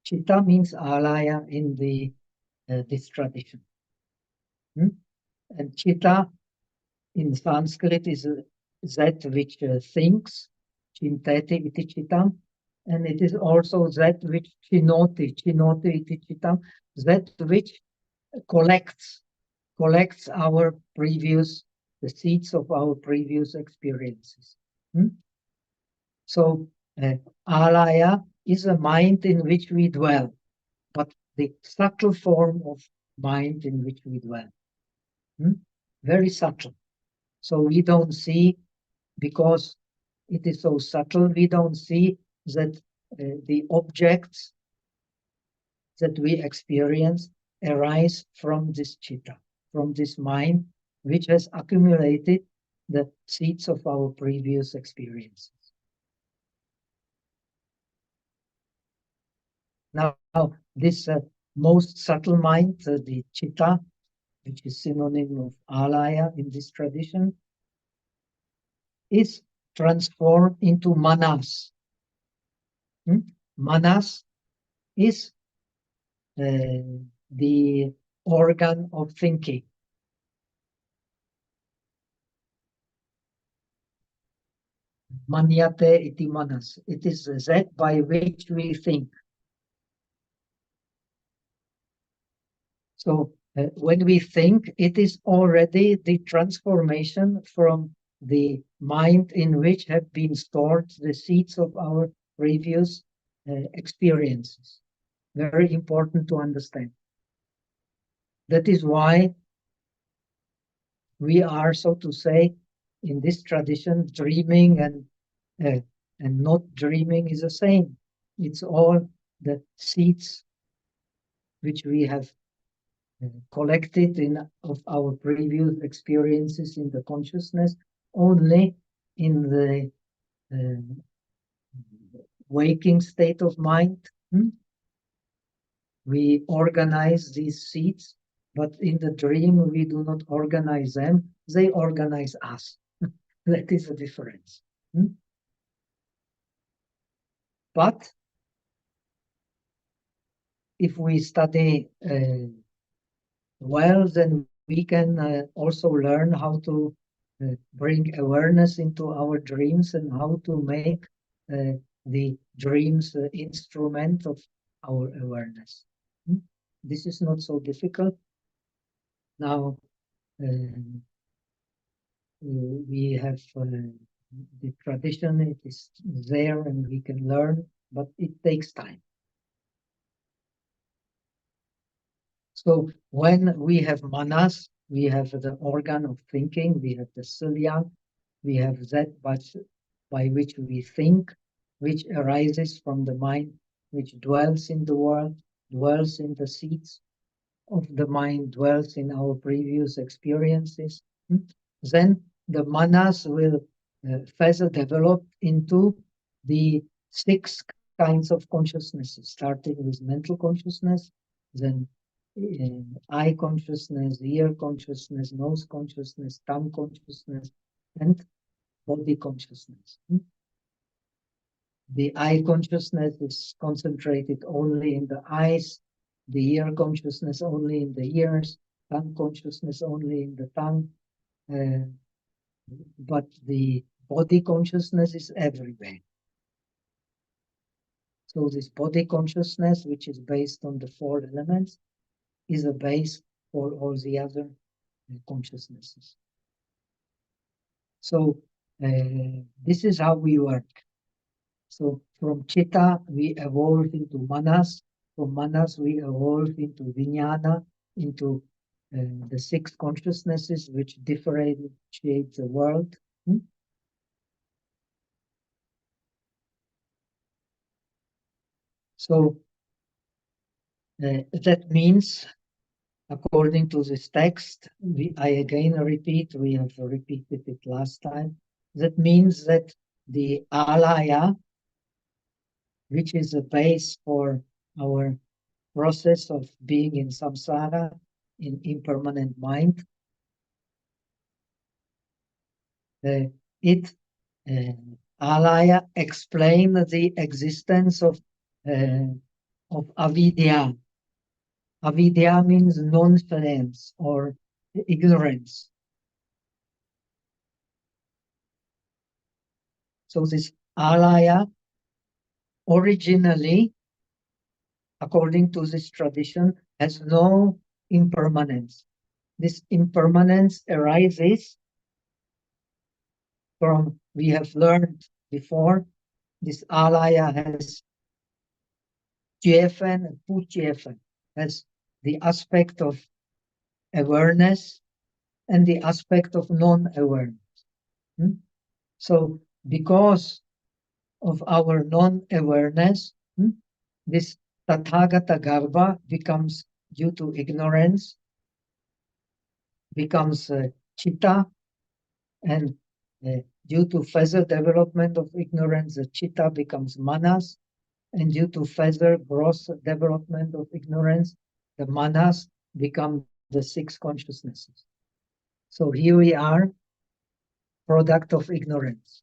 B: Chitta means alaya in this tradition. And chitta in Sanskrit is that which thinks, chinteti iti chittam, and it is also that which chinoti iti chittam, that which collects the seeds of our previous experiences. So alaya is a mind in which we dwell, but the subtle form of mind in which we dwell. Very subtle. So we don't see, because it is so subtle, we don't see that the objects that we experience arise from this chitta, from this mind, which has accumulated the seeds of our previous experiences. Now, this most subtle mind, the chitta, which is synonym of alaya in this tradition, is transformed into manas. Manas is the organ of thinking. Manyate iti manas. It is that by which we think. So when we think, it is already the transformation from the mind in which have been stored the seeds of our previous experiences. Very important to understand. That is why we are, so to say, in this tradition, dreaming and not dreaming is the same. It's all the seeds which we have collected of our previous experiences in the consciousness, only in the waking state of mind. We organize these seeds, but in the dream we do not organize them, they organize us. That is the difference. But if we study well, then we can also learn how to bring awareness into our dreams and how to make the dreams instrument of our awareness. This is not so difficult. Now we have the tradition, it is there and we can learn, but it takes time. So when we have manas, we have the organ of thinking, we have the silya, we have that by which we think, which arises from the mind, which dwells in the world, dwells in the seeds of the mind, dwells in our previous experiences. Then the manas will further develop into the 6 kinds of consciousnesses, starting with mental consciousness, then eye consciousness, ear consciousness, nose consciousness, tongue consciousness, and body consciousness. The eye consciousness is concentrated only in the eyes, the ear consciousness only in the ears, tongue consciousness only in the tongue, but the body consciousness is everywhere. So this body consciousness, which is based on the 4 elements, is a base for all the other consciousnesses. So this is how we work. So from chitta, we evolve into manas. From manas, we evolve into vijnana, into the 6 consciousnesses which differentiate the world. So that means, according to this text, I again repeat, we have repeated it last time, that means that the alaya, which is the base for our process of being in samsara, in impermanent mind, alaya explain the existence of avidya. Avidya means non-science or ignorance. So this alaya originally, according to this tradition, has no impermanence. This impermanence arises from, we have learned before, this alaya has Tiefen and Putiefen, has the aspect of awareness and the aspect of non-awareness. So because of our non-awareness, this Tathagata Garbha becomes, due to ignorance, becomes chitta, and due to further development of ignorance, the chitta becomes manas, and due to further gross development of ignorance, the manas become the 6 consciousnesses. So here we are, product of ignorance.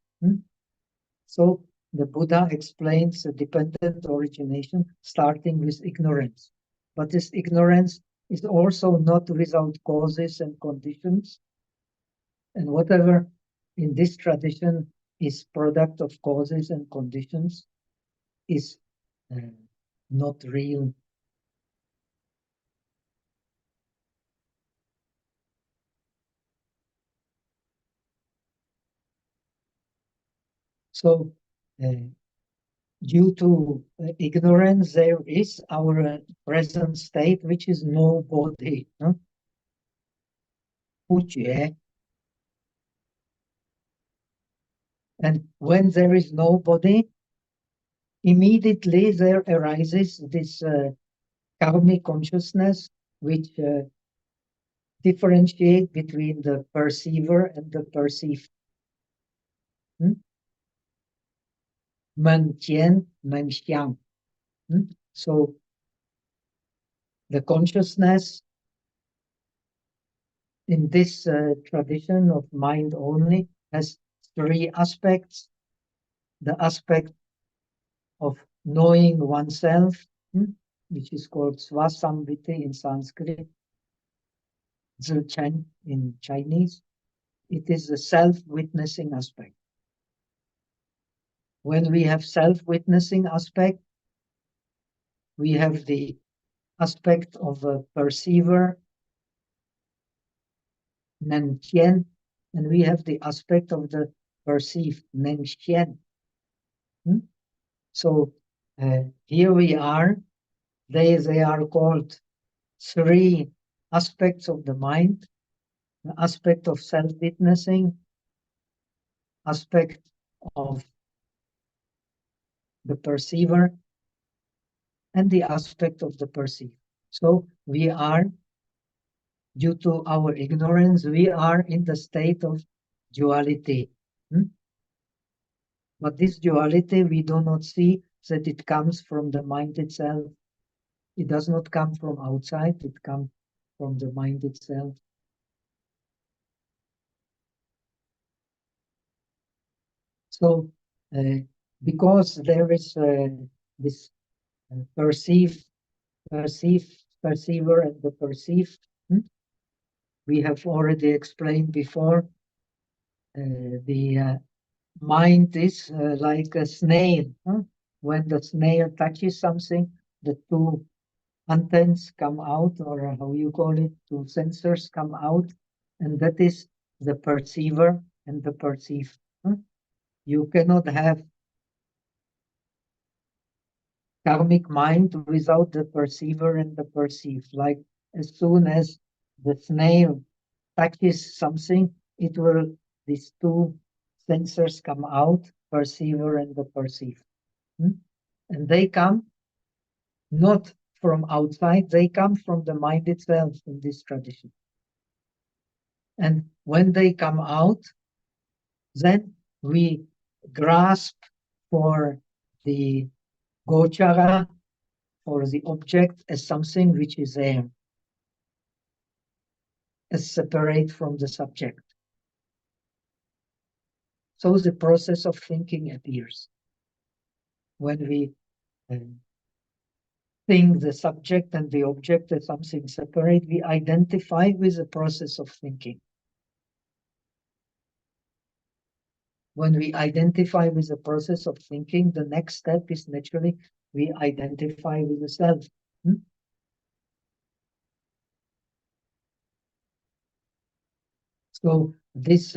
B: So the Buddha explains the dependent origination starting with ignorance. But this ignorance is also not without causes and conditions. And whatever in this tradition is product of causes and conditions is not real. So due to ignorance, there is our present state, which is no body. And when there is no body, immediately there arises this karmic consciousness, which differentiate between the perceiver and the perceived. men qian, men xiang. So the consciousness in this tradition of mind only has three aspects. The aspect of knowing oneself, which is called Swasamviti in Sanskrit, Zichen in Chinese. It is the self-witnessing aspect. When we have self-witnessing aspect, we have the aspect of a perceiver, Nen Qian, and we have the aspect of the perceived, Nen Xian. So here we are. They are called three aspects of the mind: the aspect of self-witnessing, aspect of the perceiver, and the aspect of the perceived. So we are, due to our ignorance, we are in the state of duality. But this duality, we do not see that it comes from the mind itself. It does not come from outside, it comes from the mind itself. So, because there is this perceiver and the perceived, we have already explained before, the mind is like a snail. When the snail touches something, the two antennas come out, or how you call it, two sensors come out, and that is the perceiver and the perceived. You cannot have karmic mind without the perceiver and the perceived. Like as soon as the snail touches something, it will, these two sensors come out, perceiver and the perceived. And they come not from outside, they come from the mind itself in this tradition. And when they come out, then we grasp for the gochara, for the object, as something which is there, as separate from the subject. So the process of thinking appears. When we think the subject and the object as something separate, we identify with the process of thinking. When we identify with the process of thinking, the next step is naturally we identify with the self. So this,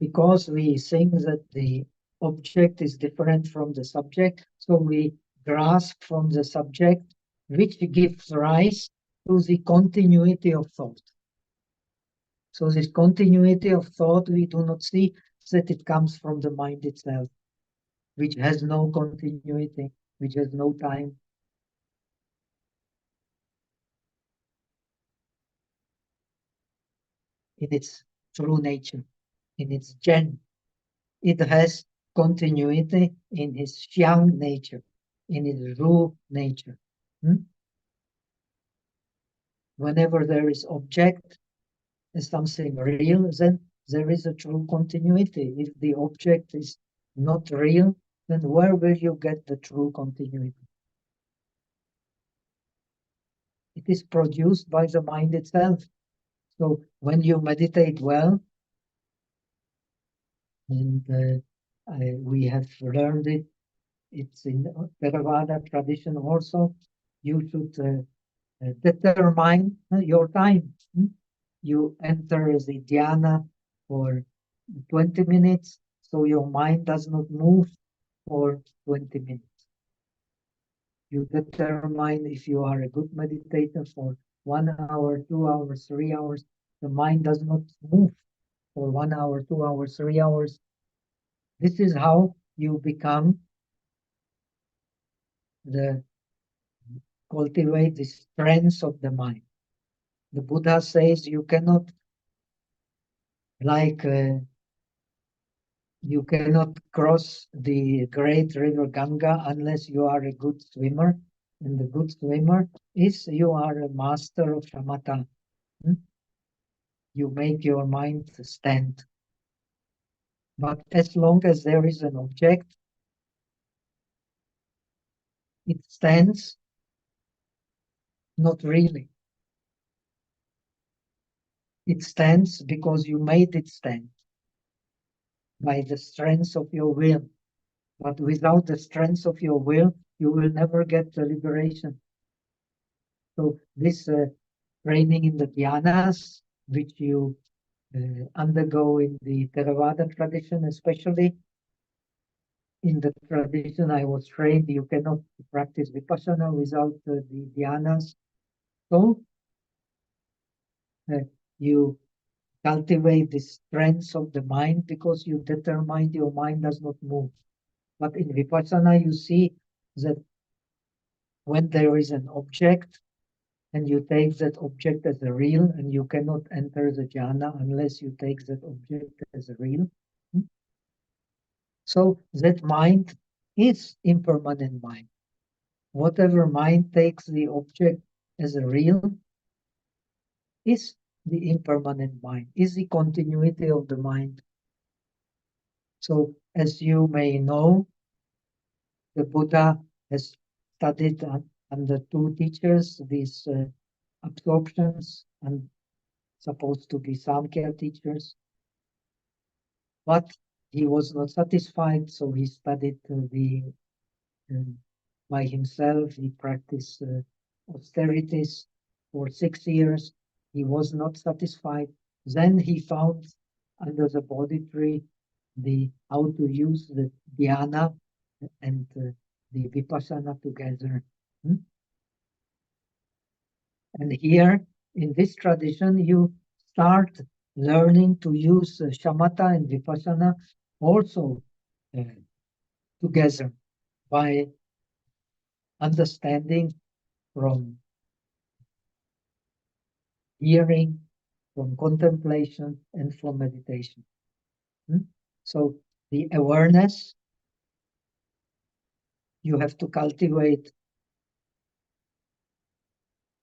B: because we think that the object is different from the subject, so we grasp from the subject, which gives rise to the continuity of thought. So this continuity of thought, we do not see that it comes from the mind itself, which has no continuity, which has no time. In its true nature, in its gen, it has continuity in its xiang nature, in its ru nature. Whenever there is object as something real, then there is a true continuity. If the object is not real, then where will you get the true continuity? It is produced by the mind itself. So when you meditate well, and we have learned it, it's in Theravada tradition also, you should determine your time. You enter the dhyana for 20 minutes, so your mind does not move for 20 minutes. You determine if you are a good meditator for 1 hour, 2 hours, 3 hours. The mind does not move for 1 hour, 2 hours, 3 hours. This is how you become cultivate the strength of the mind. The Buddha says you cannot, like You cannot cross the great river Ganga unless you are a good swimmer. And the good swimmer is you are a master of shamatha. You make your mind stand. But as long as there is an object, it stands, not really. It stands because you made it stand by the strength of your will. But without the strength of your will, you will never get the liberation. So this training in the dhyanas, which you undergo in the Theravada tradition, especially in the tradition I was trained, you cannot practice Vipassana without the dhyanas. So you cultivate the strength of the mind because you determine your mind does not move. But in Vipassana, you see that when there is an object, and you take that object as a real, and you cannot enter the jhana unless you take that object as a real. So that mind is impermanent mind. Whatever mind takes the object as a real is the impermanent mind, is the continuity of the mind. So as you may know, the Buddha has studied under two teachers, these absorptions, and supposed to be Samkhya teachers. But he was not satisfied, so he studied by himself. He practiced austerities for 6 years. He was not satisfied. Then he found under the Bodhi tree how to use the dhyana and the vipassana together. And here in this tradition, you start learning to use shamatha and vipassana also together by understanding from hearing, from contemplation, and from meditation. So the awareness you have to cultivate,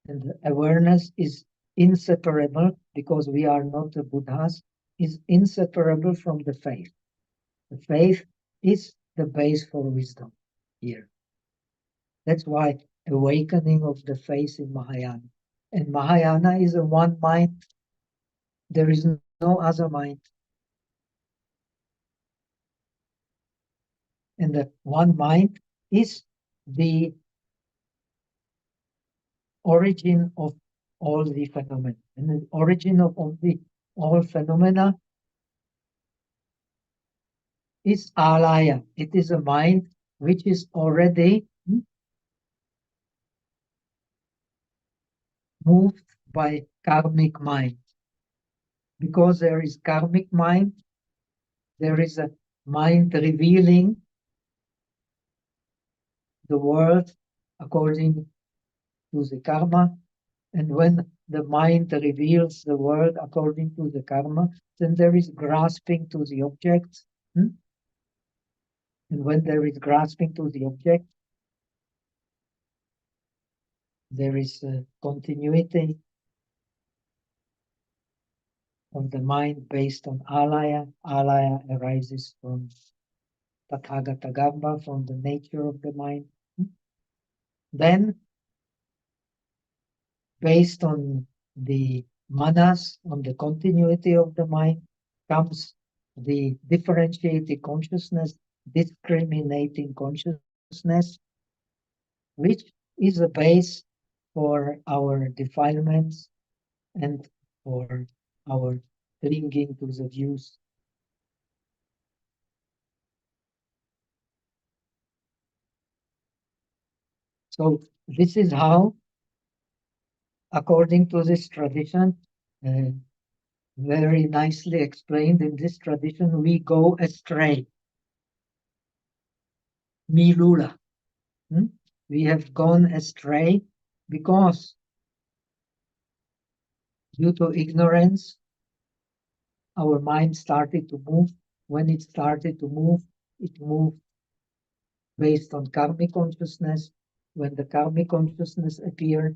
B: and the awareness is inseparable, because we are not the Buddhas, is inseparable from the faith. The faith is the base for wisdom here. That's why awakening of the faith in Mahayana. And Mahayana is a one mind. There is no other mind. And the one mind is the origin of all the phenomena. And the origin of all phenomena is alaya. It is a mind which is already moved by karmic mind. Because there is karmic mind, there is a mind revealing the world according to the karma. And when the mind reveals the world according to the karma, then there is grasping to the object. And when there is grasping to the object, there is a continuity of the mind based on alaya. Alaya arises from Tathagata Gamba, from the nature of the mind. Then, based on the manas, on the continuity of the mind, comes the differentiating consciousness, discriminating consciousness, which is a base for our defilements and for our clinging to the views. So this is how, according to this tradition, very nicely explained in this tradition, we go astray. Milula. We have gone astray because due to ignorance, our mind started to move when it started to move, it moved based on karmic consciousness. When the karmic consciousness appeared,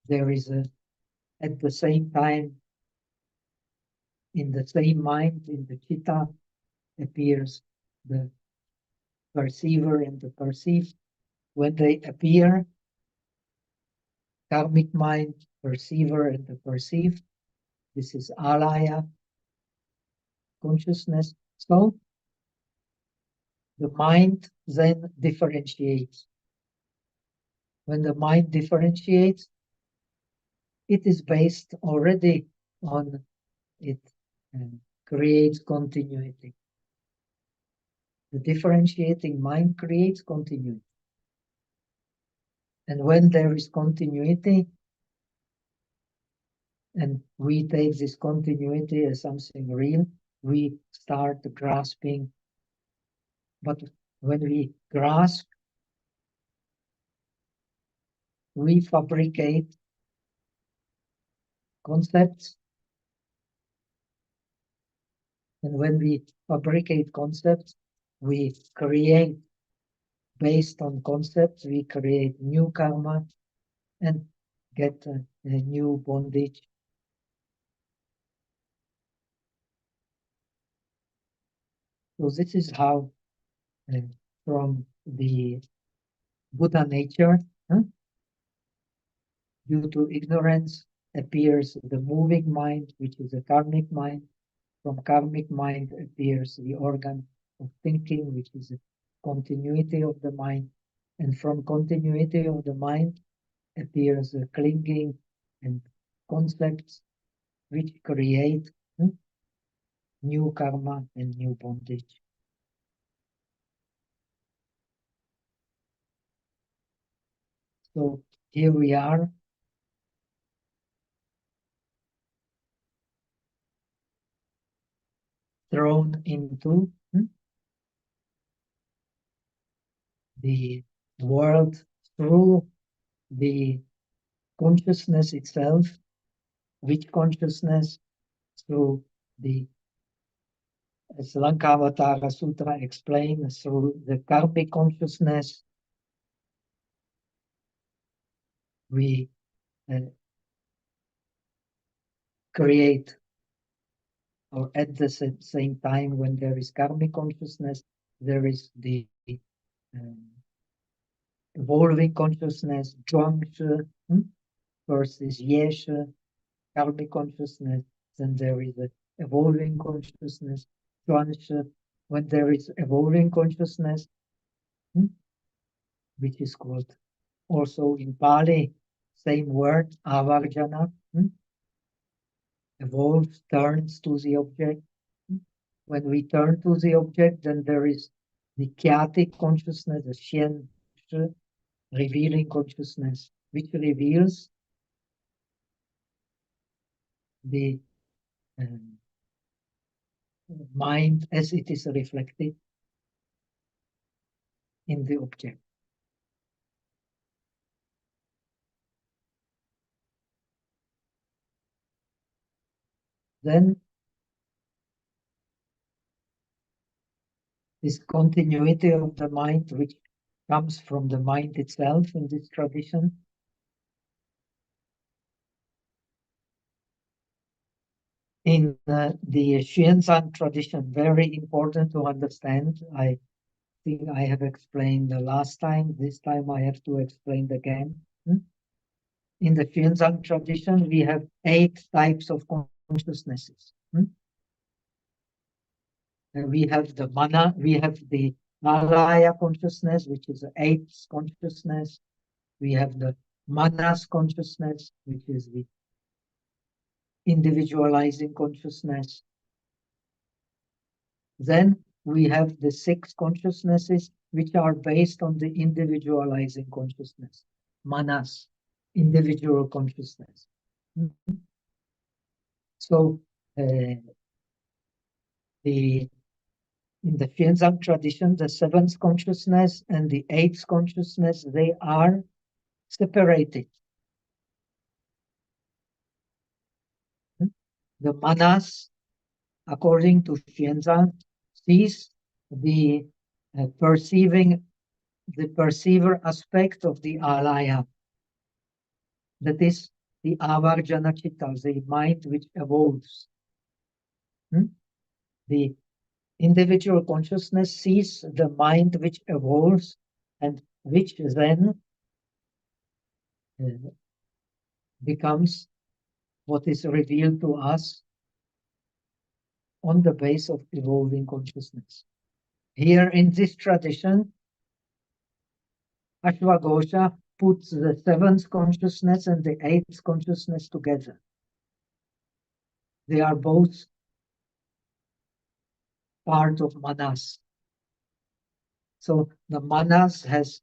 B: there is at the same time, in the same mind, in the chitta, appears the perceiver and the perceived. When they appear, karmic mind, perceiver, and the perceived, this is alaya consciousness. So the mind then differentiates. When the mind differentiates, it is based already on it creates continuity. The differentiating mind creates continuity. And when there is continuity, and we take this continuity as something real, we start grasping. But when we grasp, we fabricate concepts. And when we fabricate concepts, we create, based on concepts, we create new karma and get a new bondage. So this is how from the Buddha nature, due to ignorance, appears the moving mind, which is a karmic mind. From karmic mind appears the organ of thinking, which is a continuity of the mind. And from continuity of the mind appears the clinging and concepts, which create new karma and new bondage. So here we are. Thrown into the world through the consciousness itself, which consciousness? Through the, as Lankavatara Sutra explains, through the karmic consciousness, we create, or at the same time, when there is karmic consciousness, there is the evolving consciousness, Zhuangshi, first is Yeshe, karmic consciousness, then there is a evolving consciousness, Zhuangshi. When there is evolving consciousness, which is called also in Pali, same word, avarjana, evolves, turns to the object. When we turn to the object, then there is the kyatic consciousness, the shen, revealing consciousness, which reveals the mind as it is reflected in the object. Then this continuity of the mind, which comes from the mind itself in this tradition, in the Xuanzang tradition, very important to understand. I think I have explained the last time. This time I have to explain again. In the Xuanzang tradition, we have 8 types of consciousnesses. And we have the mana, we have the Alaya consciousness, which is the 8th consciousness. We have the manas consciousness, which is the individualizing consciousness. Then we have the 6 consciousnesses, which are based on the individualizing consciousness, manas, individual consciousness. So in the Xuanzang tradition, the 7th consciousness and the 8th consciousness, they are separated. The manas according to Xianzang, sees the perceiver aspect of the alaya. That is the avarjana chitta, the mind which evolves. The individual consciousness sees the mind which evolves and which then becomes what is revealed to us on the base of evolving consciousness. Here in this tradition, Ashwagosha puts the seventh consciousness and the eighth consciousness together. They are both part of manas. So the manas has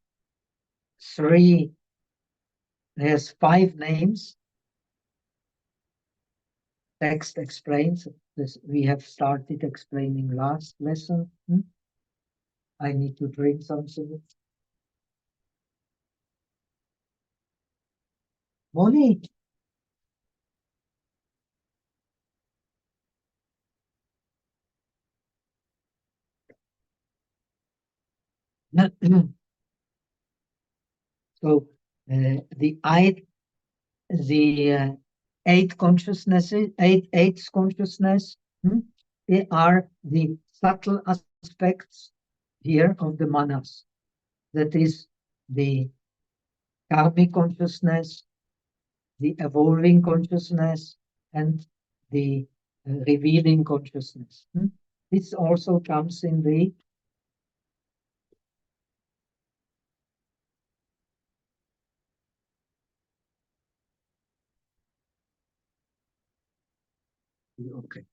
B: five names. Text explains this. We have started explaining last lesson. I need to drink something. Moni. So the eight consciousnesses, eight consciousness, they are the subtle aspects here of the manas. That is the karmic consciousness, the evolving consciousness, and the revealing consciousness. This also comes in the okay.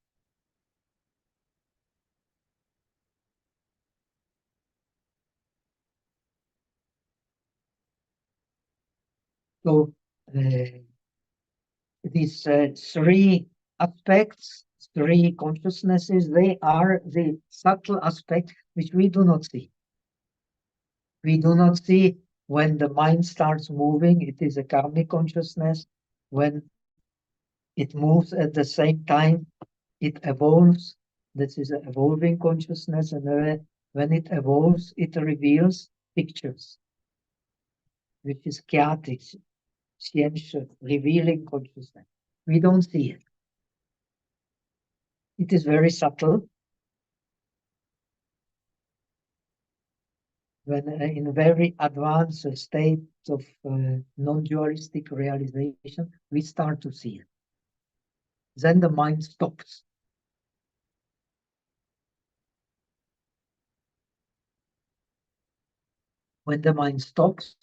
B: So these three aspects, three consciousnesses, they are the subtle aspect which we do not see. We do not see when the mind starts moving, it is a karmic consciousness. When it moves at the same time, it evolves. This is an evolving consciousness, and when it evolves, it reveals pictures, which is kyatik, revealing consciousness. We don't see it. It is very subtle. When in a very advanced state of non-dualistic realization, we start to see it. Then the mind stops. When the mind stops,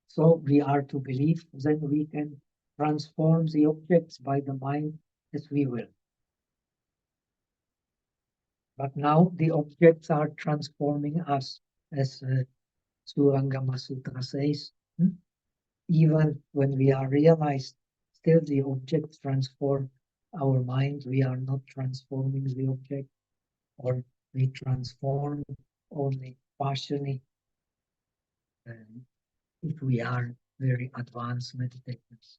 B: so we are to believe, then we can transform the objects by the mind as we will. But now the objects are transforming us, as Surangama Sutra says. Even when we are realized, still the objects transform our mind. We are not transforming the object, or we transform only partially if we are very advanced meditators.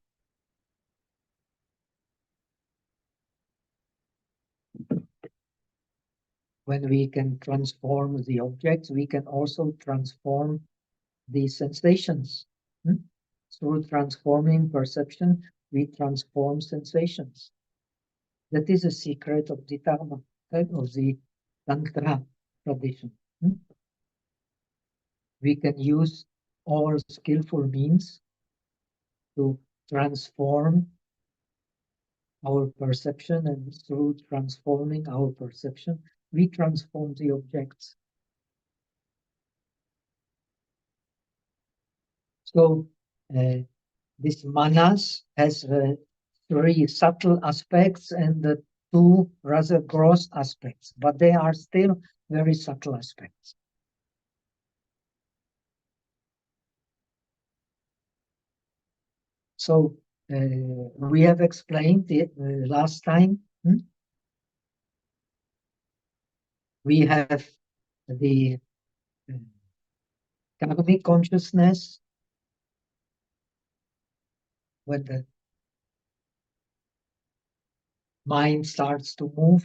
B: When we can transform the objects, we can also transform the sensations. Through transforming perception, we transform sensations. That is a secret of the Dharma, of the Tantra tradition. We can use all skillful means to transform our perception, and through transforming our perception, we transform the objects. So this manas has three subtle aspects and the two rather gross aspects, but they are still very subtle aspects. So we have explained it last time. We have the karmic consciousness, when the mind starts to move,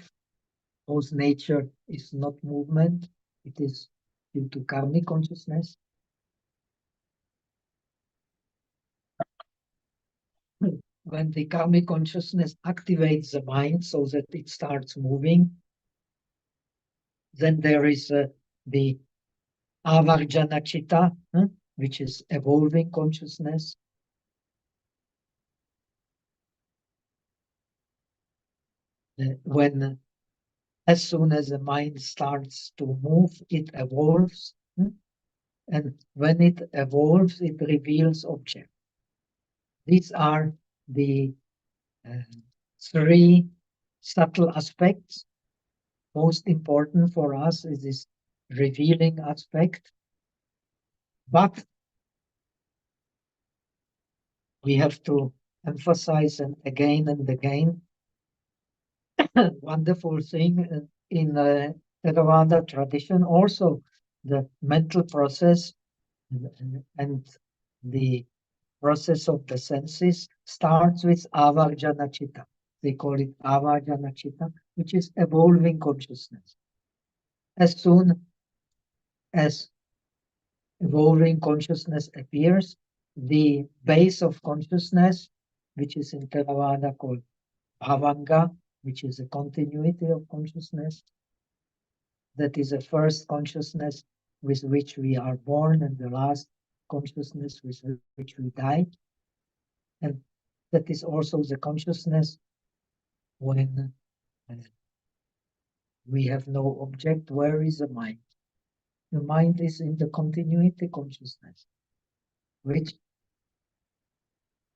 B: whose nature is not movement, it is due to karmic consciousness. When the karmic consciousness activates the mind so that it starts moving, then there is the avarjana chitta, which is evolving consciousness. When as soon as the mind starts to move, it evolves. And when it evolves, it reveals objects. These are the three subtle aspects. Most important for us is this revealing aspect. But we have to emphasize and again wonderful thing in Theravada tradition. Also, the mental process and the process of the senses starts with avarjana chitta. They call it avarjana chitta, which is evolving consciousness. As soon as evolving consciousness appears, the base of consciousness, which is in Theravada called bhavanga, which is a continuity of consciousness, that is the first consciousness with which we are born and the last consciousness with which we die. And that is also the consciousness when we have no object. Where is the mind? The mind is in the continuity consciousness, which,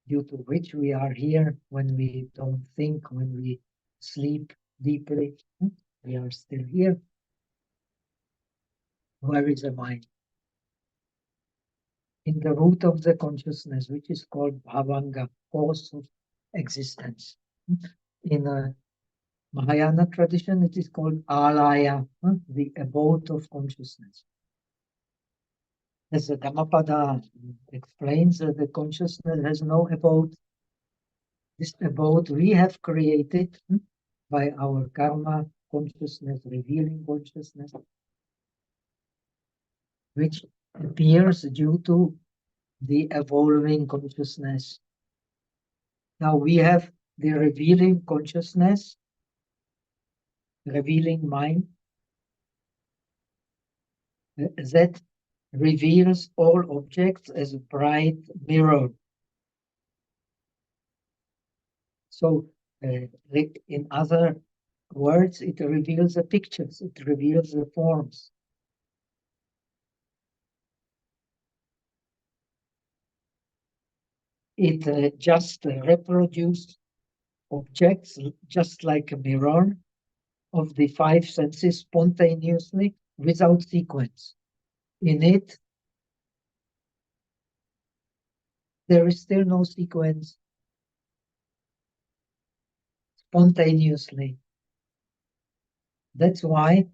B: due to which we are here when we don't think, when we sleep deeply, we are still here. Where is the mind? In the root of the consciousness, which is called bhavanga, cause of existence. In a Mahayana tradition, it is called alaya, the abode of consciousness. As the Dhammapada explains, the consciousness has no abode. This abode we have created by our karma consciousness, revealing consciousness, which appears due to the evolving consciousness. Now we have the revealing consciousness, revealing mind, that reveals all objects as a bright mirror. So, in other words, it reveals the pictures, it reveals the forms. It just reproduces objects just like a mirror of the five senses spontaneously without sequence. In it, there is still no sequence, spontaneously. That's why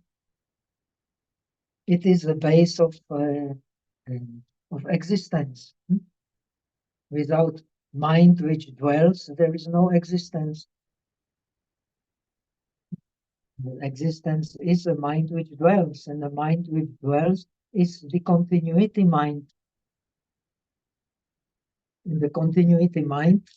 B: it is the base of existence. Without mind which dwells, there is no existence. Existence is a mind which dwells, and the mind which dwells is the continuity mind. In the continuity mind,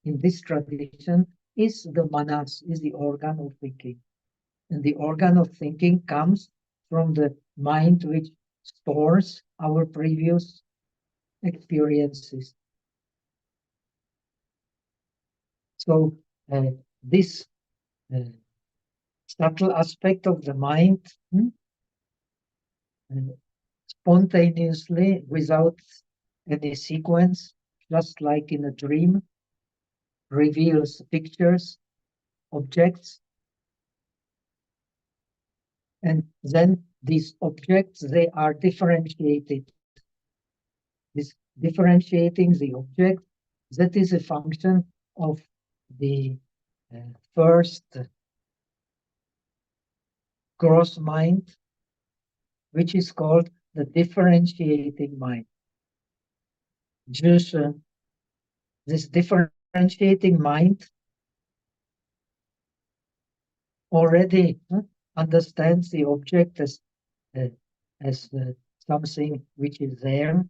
B: in this tradition, is the manas, is the organ of thinking. And the organ of thinking comes from the mind which stores our previous experiences. So this subtle aspect of the mind spontaneously, without any sequence, just like in a dream, reveals pictures, objects, and then these objects, they are differentiated. This differentiating the object, that is a function of the first gross mind, which is called the differentiating mind. Just this differentiating differentiating mind already understands the object as something which is there,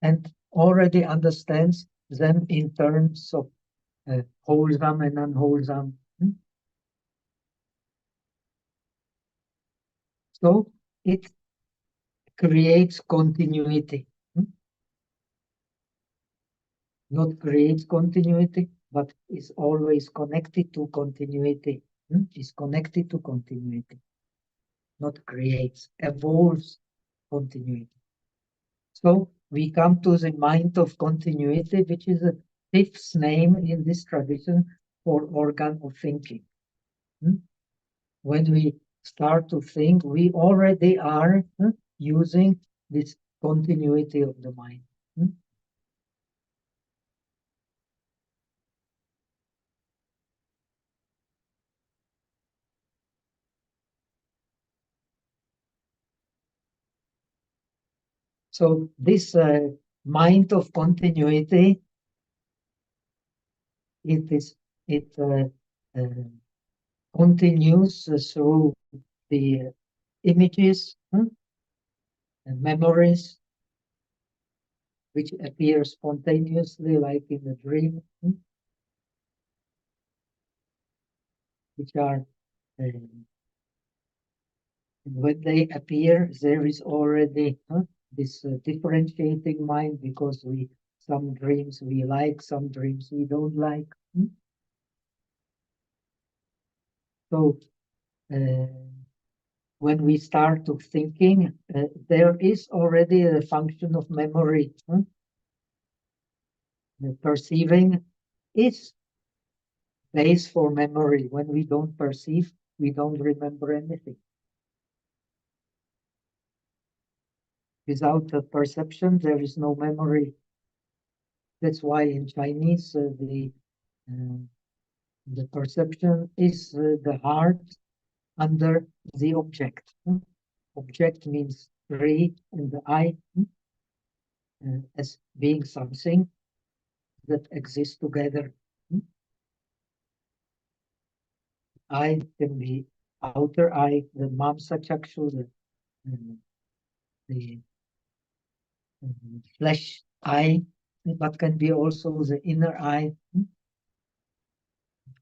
B: and already understands them in terms of wholesome and unwholesome. So it creates continuity. Not creates continuity, but is always connected to continuity. Is connected to continuity. Not creates, evolves continuity. So we come to the mind of continuity, which is a fifth name in this tradition for organ of thinking. When we start to think, we already are using this continuity of the mind. So this mind of continuity, it continues through the images and memories, which appear spontaneously, like in a dream, which are, when they appear, there is already this differentiating mind, because some dreams we like, some dreams we don't like. So when we start to thinking, there is already a function of memory. The perceiving is base for memory. When we don't perceive, we don't remember anything. Without a perception, there is no memory. That's why in Chinese, the perception is the heart under the object. Object means tree, and the I as being something that exists together. I can be outer eye, the mamsa chakshu, the flesh eye, but can be also the inner eye,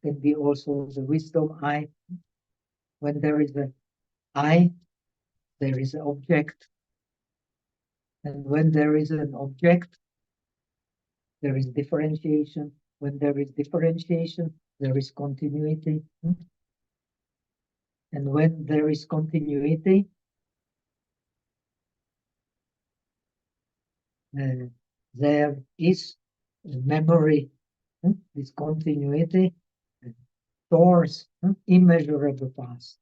B: can be also the wisdom eye. When there is an eye, there is an object. And when there is an object, there is differentiation. When there is differentiation, there is continuity. And when there is continuity, there is memory. This continuity stores immeasurable past.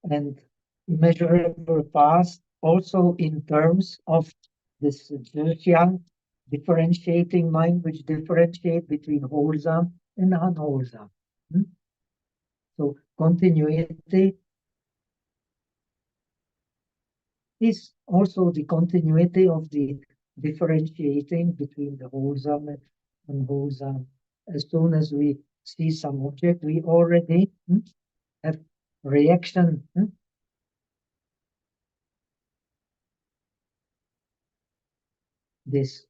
B: And immeasurable past also in terms of this Zhejiang differentiating mind, which differentiate between wholesome and unwholesome. So continuity is also the continuity of the differentiating between the wholesome and unwholesome. As soon as we see some object, we already have reaction. This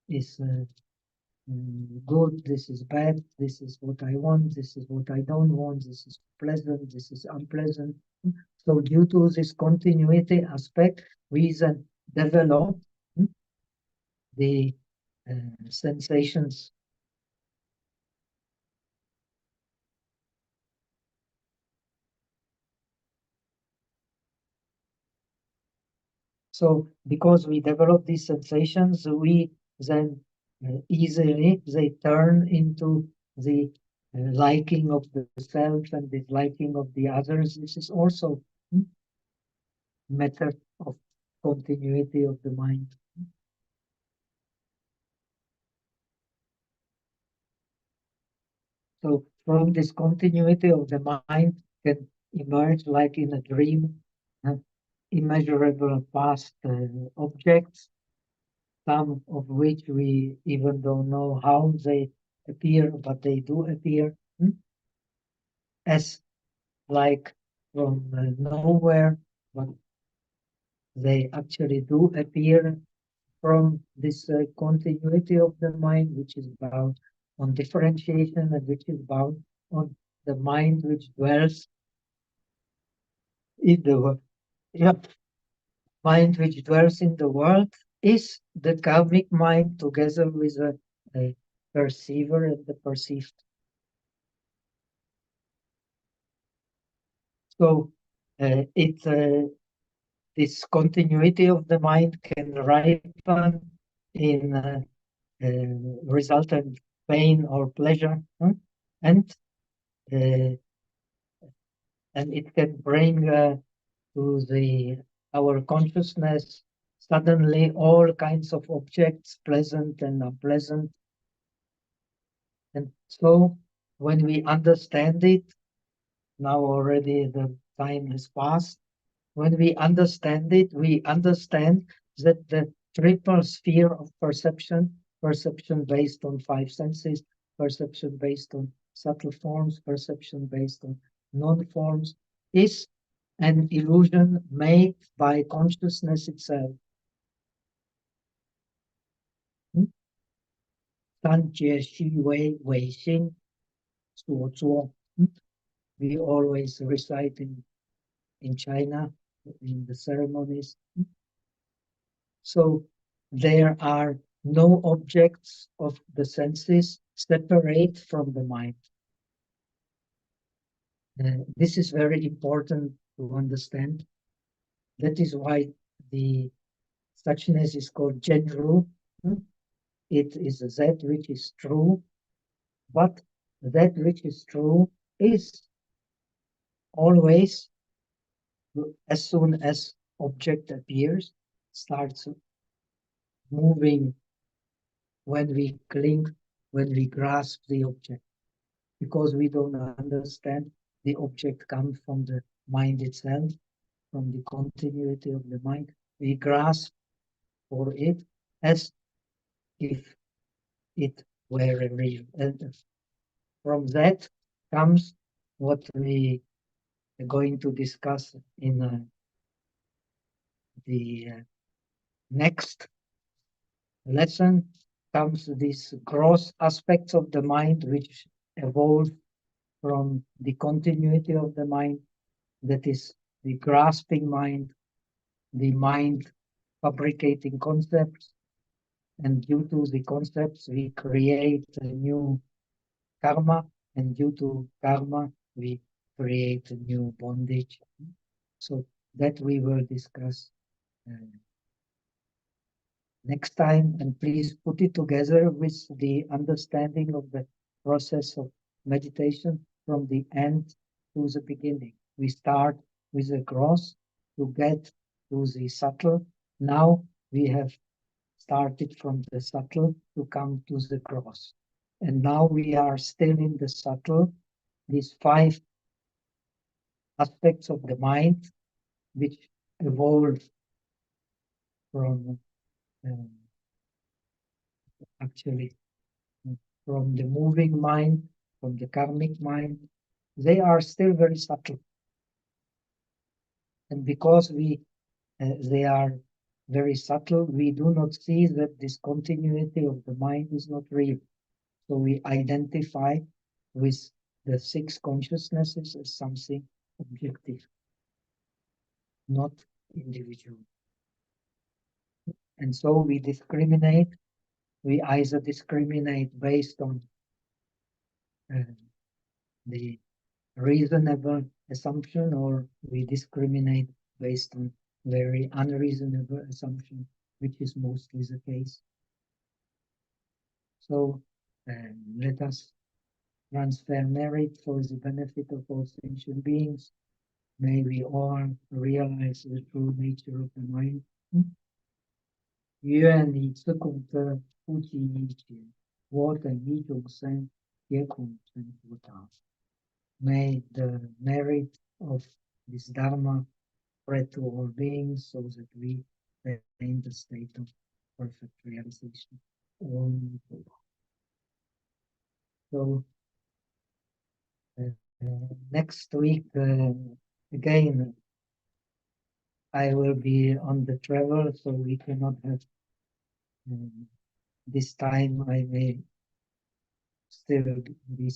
B: is good, this is bad, this is what I want, this is what I don't want, this is pleasant, this is unpleasant. So due to this continuity aspect, we then develop the sensations. So because we develop these sensations, we then easily, they turn into the liking of the self and disliking of the others. This is also method of continuity of the mind. So from this continuity of the mind can emerge, like in a dream, immeasurable past objects, some of which we even don't know how they appear, but they do appear, as like from nowhere, but they actually do appear from this continuity of the mind, which is bound on differentiation and which is bound on the mind which dwells in the world. Yeah. Mind which dwells in the world is the karmic mind together with a perceiver and the perceived. So this continuity of the mind can ripen in resultant pain or pleasure, and it can bring to our consciousness suddenly all kinds of objects, pleasant and unpleasant. And so when we understand it, now already the time has passed, when we understand it, we understand that the triple sphere of perception, perception based on five senses, perception based on subtle forms, perception based on non-forms, is an illusion made by consciousness itself. 三界虚伪伪心所作. We always recite in China, in the ceremonies. So there are no objects of the senses separate from the mind. This is very important to understand. That is why the suchness is called Genru. It is that which is true, but that which is true is always, as soon as object appears, starts moving when we cling, when we grasp the object, because we don't understand the object comes from the mind itself, from the continuity of the mind. We grasp for it as if it were real. And from that comes what we are going to discuss in the next lesson, comes these gross aspects of the mind which evolve from the continuity of the mind, that is the grasping mind, the mind fabricating concepts, and due to the concepts we create a new karma, and due to karma we create a new bondage. So that we will discuss next time, and please put it together with the understanding of the process of meditation from the end to the beginning. We start with the gross to get to the subtle. Now we have started from the subtle to come to the gross. And now we are still in the subtle, these five aspects of the mind which evolve from actually from the moving mind, from the karmic mind. They are still very subtle. And because they are very subtle, we do not see that this continuity of the mind is not real. So we identify with the six consciousnesses as something objective, not individual. And so we discriminate. We either discriminate based on the reasonable assumption, or we discriminate based on very unreasonable assumption, which is mostly the case. So let us transfer merit for the benefit of all sentient beings. May we all realize the true nature of the mind. 愿你自贡的不及一切，我等一众生皆恐成佛道。May the merit of this Dharma spread to all beings so that we attain the state of perfect realization. So next week, again, I will be on the travel, so we cannot have this time. I may still be